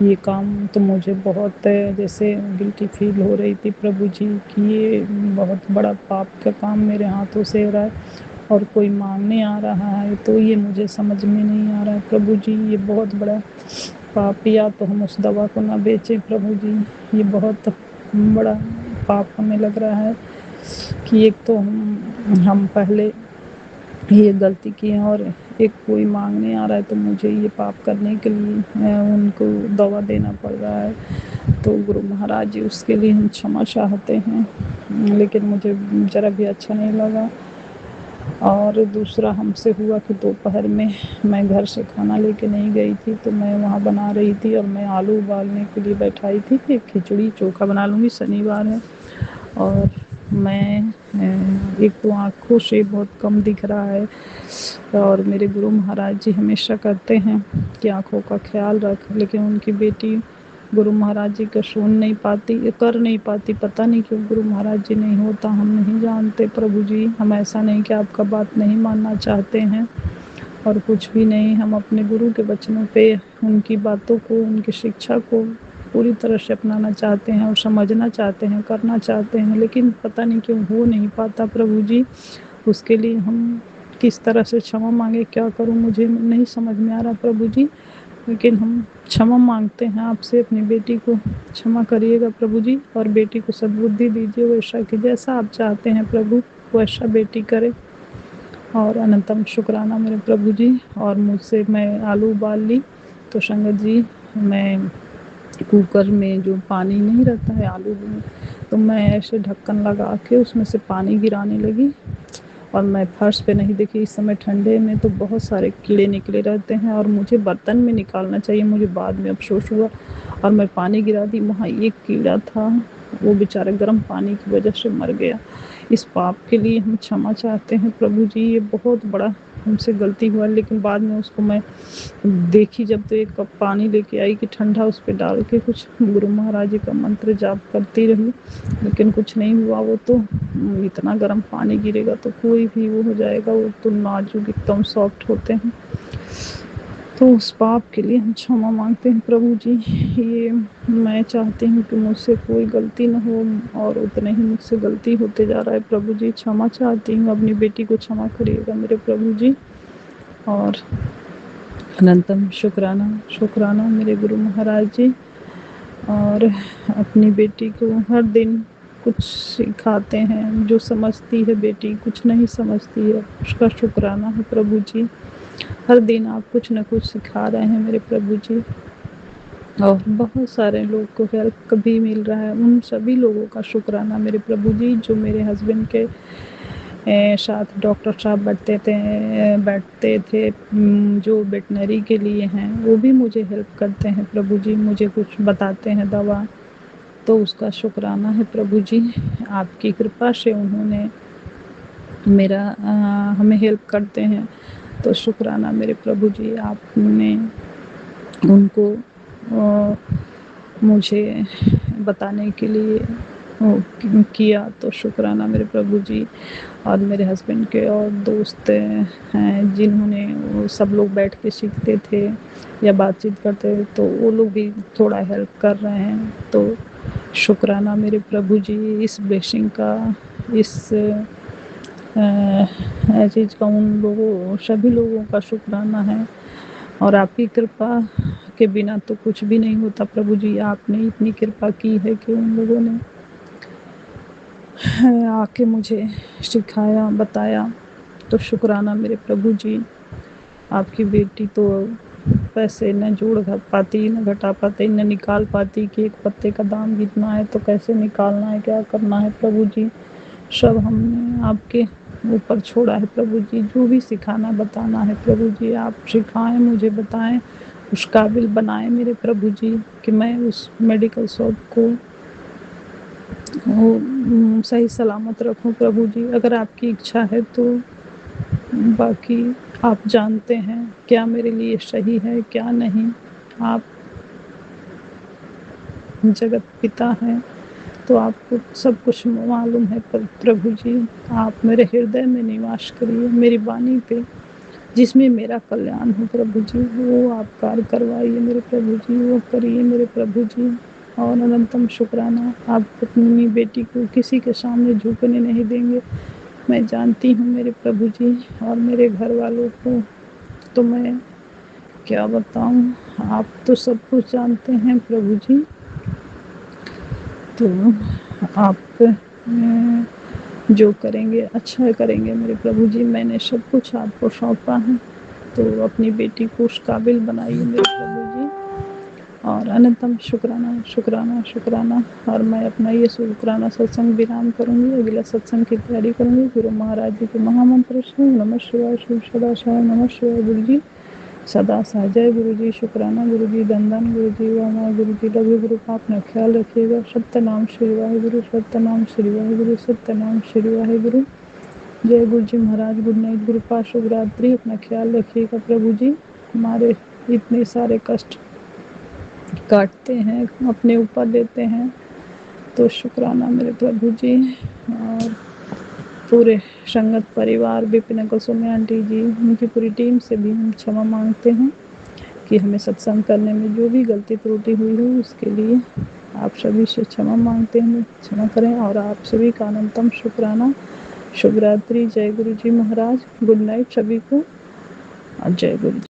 ये काम तो मुझे बहुत जैसे गिल्टी फील हो रही थी प्रभु जी कि ये बहुत बड़ा पाप का काम मेरे हाथों से हो रहा है और कोई मांगने आ रहा है, तो ये मुझे समझ में नहीं आ रहा है प्रभु जी। ये बहुत बड़ा पाप, या तो हम उस दवा को ना बेचें प्रभु जी, ये बहुत बड़ा पाप हमें लग रहा है कि एक तो हम पहले ये गलती की है और एक कोई मांगने आ रहा है तो मुझे ये पाप करने के लिए उनको दवा देना पड़ रहा है। तो गुरु महाराज जी उसके लिए हम क्षमा चाहते हैं, लेकिन मुझे ज़रा भी अच्छा नहीं लगा। और दूसरा हमसे हुआ कि दोपहर में मैं घर से खाना लेके नहीं गई थी, तो मैं वहाँ बना रही थी और मैं आलू उबालने के लिए बैठाई थी कि खिचड़ी चोखा बना लूँगी, शनिवार है। और मैं एक तो आँखों से बहुत कम दिख रहा है और मेरे गुरु महाराज जी हमेशा कहते हैं कि आँखों का ख्याल रख, लेकिन उनकी बेटी गुरु महाराज जी का सुन नहीं पाती, कर नहीं पाती। पता नहीं क्यों गुरु महाराज जी नहीं होता, हम नहीं जानते प्रभु जी। हम ऐसा नहीं कि आपका बात नहीं मानना चाहते हैं और कुछ भी नहीं, हम अपने गुरु के वचनों पे, उनकी बातों को, उनकी शिक्षा को पूरी तरह से अपनाना चाहते हैं और समझना चाहते हैं, करना चाहते हैं, लेकिन पता नहीं क्यों हो नहीं पाता प्रभु जी। उसके लिए हम किस तरह से क्षमा मांगे, क्या करूं, मुझे नहीं समझ में आ रहा प्रभु जी। लेकिन हम क्षमा मांगते हैं आपसे, अपनी बेटी को क्षमा करिएगा प्रभु जी और बेटी को सद्बुद्धि दीजिए, वैसा कि जैसा आप चाहते हैं प्रभु वैसा बेटी करे। और अनंतम शुक्राना मेरे प्रभु जी। और मुझसे मैं आलू उबाल ली तो संगत जी, मैं कुकर में जो पानी नहीं रहता है आलू में, तो मैं ऐसे ढक्कन लगा के उसमें से पानी गिराने लगी और मैं फर्श पे नहीं देखी। इस समय ठंडे में तो बहुत सारे कीड़े निकले रहते हैं और मुझे बर्तन में निकालना चाहिए, मुझे बाद में अफसोस हुआ और मैं पानी गिरा दी। वहाँ एक कीड़ा था, वो बेचारा गर्म पानी की वजह से मर गया। इस पाप के लिए हम क्षमा चाहते हैं प्रभु जी, ये बहुत बड़ा हमसे गलती हुआ। लेकिन बाद में उसको मैं देखी जब, तो एक कप पानी लेके आई कि ठंडा उस पर डाल के कुछ गुरु महाराज जी का मंत्र जाप करती रही, लेकिन कुछ नहीं हुआ। वो तो इतना गर्म पानी गिरेगा तो कोई भी वो हो जाएगा, वो तो नाजुक एकदम सॉफ्ट होते हैं। तो उस पाप के लिए हम क्षमा मांगते हैं प्रभु जी। ये मैं चाहती हूँ कि मुझसे कोई गलती न हो और उतने ही मुझसे गलती होते जा रहा है प्रभु जी। क्षमा चाहती हूँ, अपनी बेटी को क्षमा करिएगा मेरे प्रभु जी। और अनंतम शुक्राना शुक्राना मेरे गुरु महाराज जी। और अपनी बेटी को हर दिन कुछ सिखाते हैं, जो समझती है बेटी कुछ नहीं समझती है, उसका शुक्राना है प्रभु जी। हर दिन आप कुछ न कुछ सिखा रहे हैं मेरे प्रभु जी। और बहुत सारे लोग को हेल्प भी मिल रहा है, उन सभी लोगों का शुक्राना मेरे प्रभु जी। जो मेरे हस्बैंड के साथ डॉक्टर साहब बैठते थे जो वेटनरी के लिए हैं, वो भी मुझे हेल्प करते हैं प्रभु जी, मुझे कुछ बताते हैं दवा, तो उसका शुक्राना है प्रभु जी। आपकी कृपा से उन्होंने मेरा हमें हेल्प करते हैं, तो शुक्राना मेरे प्रभु जी। आपने उनको मुझे बताने के लिए किया, तो शुक्राना मेरे प्रभु जी। और मेरे हस्बैंड के और दोस्त हैं जिन्होंने, वो सब लोग बैठ के सीखते थे या बातचीत करते थे, तो वो लोग भी थोड़ा हेल्प कर रहे हैं, तो शुक्राना मेरे प्रभु जी। इस ब्लेसिंग का, इस चीज़ का उन लोगों, सभी लोगों का शुक्राना है। और आपकी कृपा के बिना तो कुछ भी नहीं होता प्रभु जी। आपने इतनी कृपा की है कि उन लोगों ने आके मुझे सिखाया, बताया, तो शुक्राना मेरे प्रभु जी। आपकी बेटी तो पैसे न जोड़ पाती न घटा पाती न निकाल पाती कि एक पत्ते का दाम कितना है, तो कैसे निकालना है, क्या करना है प्रभु जी, सब हमने आपके ऊपर छोड़ा है प्रभु जी। जो भी सिखाना बताना है प्रभु जी आप सिखाएं, मुझे बताएं, उस काबिल बनाएं मेरे प्रभु जी कि मैं उस मेडिकल शॉप को सही सलामत रखूं प्रभु जी। अगर आपकी इच्छा है तो बाकी आप जानते हैं क्या मेरे लिए सही है क्या नहीं। आप जगत पिता हैं तो आपको सब कुछ मालूम है प्रभु जी। आप मेरे हृदय में निवास करिए, मेरी वाणी पे जिसमें मेरा कल्याण हो प्रभु जी, वो आप कार्य करवाइए मेरे प्रभु जी, वो करिए मेरे प्रभु जी। और अनंतम शुक्राना, आप अपनी बेटी को किसी के सामने झुकने नहीं देंगे, मैं जानती हूँ मेरे प्रभु जी। और मेरे घर वालों को तो मैं क्या बताऊँ, आप तो सब कुछ जानते हैं प्रभु जी। तो आप जो करेंगे अच्छा करेंगे मेरे प्रभु जी। मैंने सब कुछ आपको सौंपा है, तो अपनी बेटी को उस काबिल बनाइए मेरे प्रभु जी। और अनंतम शुक्राना शुक्राना शुक्राना। और मैं अपना ये शुक्राना सत्संग विराम करूँगी, अगला सत्संग की तैयारी करूँगी गुरु महाराज जी के महामंत्र से। नमः शिवाय, शिव सदा शिवाय, नमः शिवाय गुरु जी सदा सहजय गुरु जी, शुक्राना गुरु जी, धन गुरु जी, वामा गुरु जी, लघु गुरु का अपना ख्याल रखिएगा। सत्य नाम श्री वाहेगुरु, सत्य नाम श्री वाहेगुरु, सत्य नाम श्री वाहेगुरु। जय गुरु जी महाराज, गुड नाइट, गुरु पास शुभ रात्रि। अपना ख्याल रखिएगा प्रभु जी। हमारे इतने सारे कष्ट काटते हैं, अपने ऊपर लेते हैं, तो शुक्राना मेरे प्रभु जी। और पूरे संगत परिवार, विपिन कुसुम आंटी जी, उनकी पूरी टीम से भी हम क्षमा मांगते हैं कि हमें सत्संग करने में जो भी गलती त्रुटि हुई हो उसके लिए आप सभी से क्षमा मांगते हैं, क्षमा करें। और आप सभी का अनंतम शुक्राना। शुभ रात्रि। जय गुरु जी महाराज, गुड नाइट सभी को, और जय गुरु जी।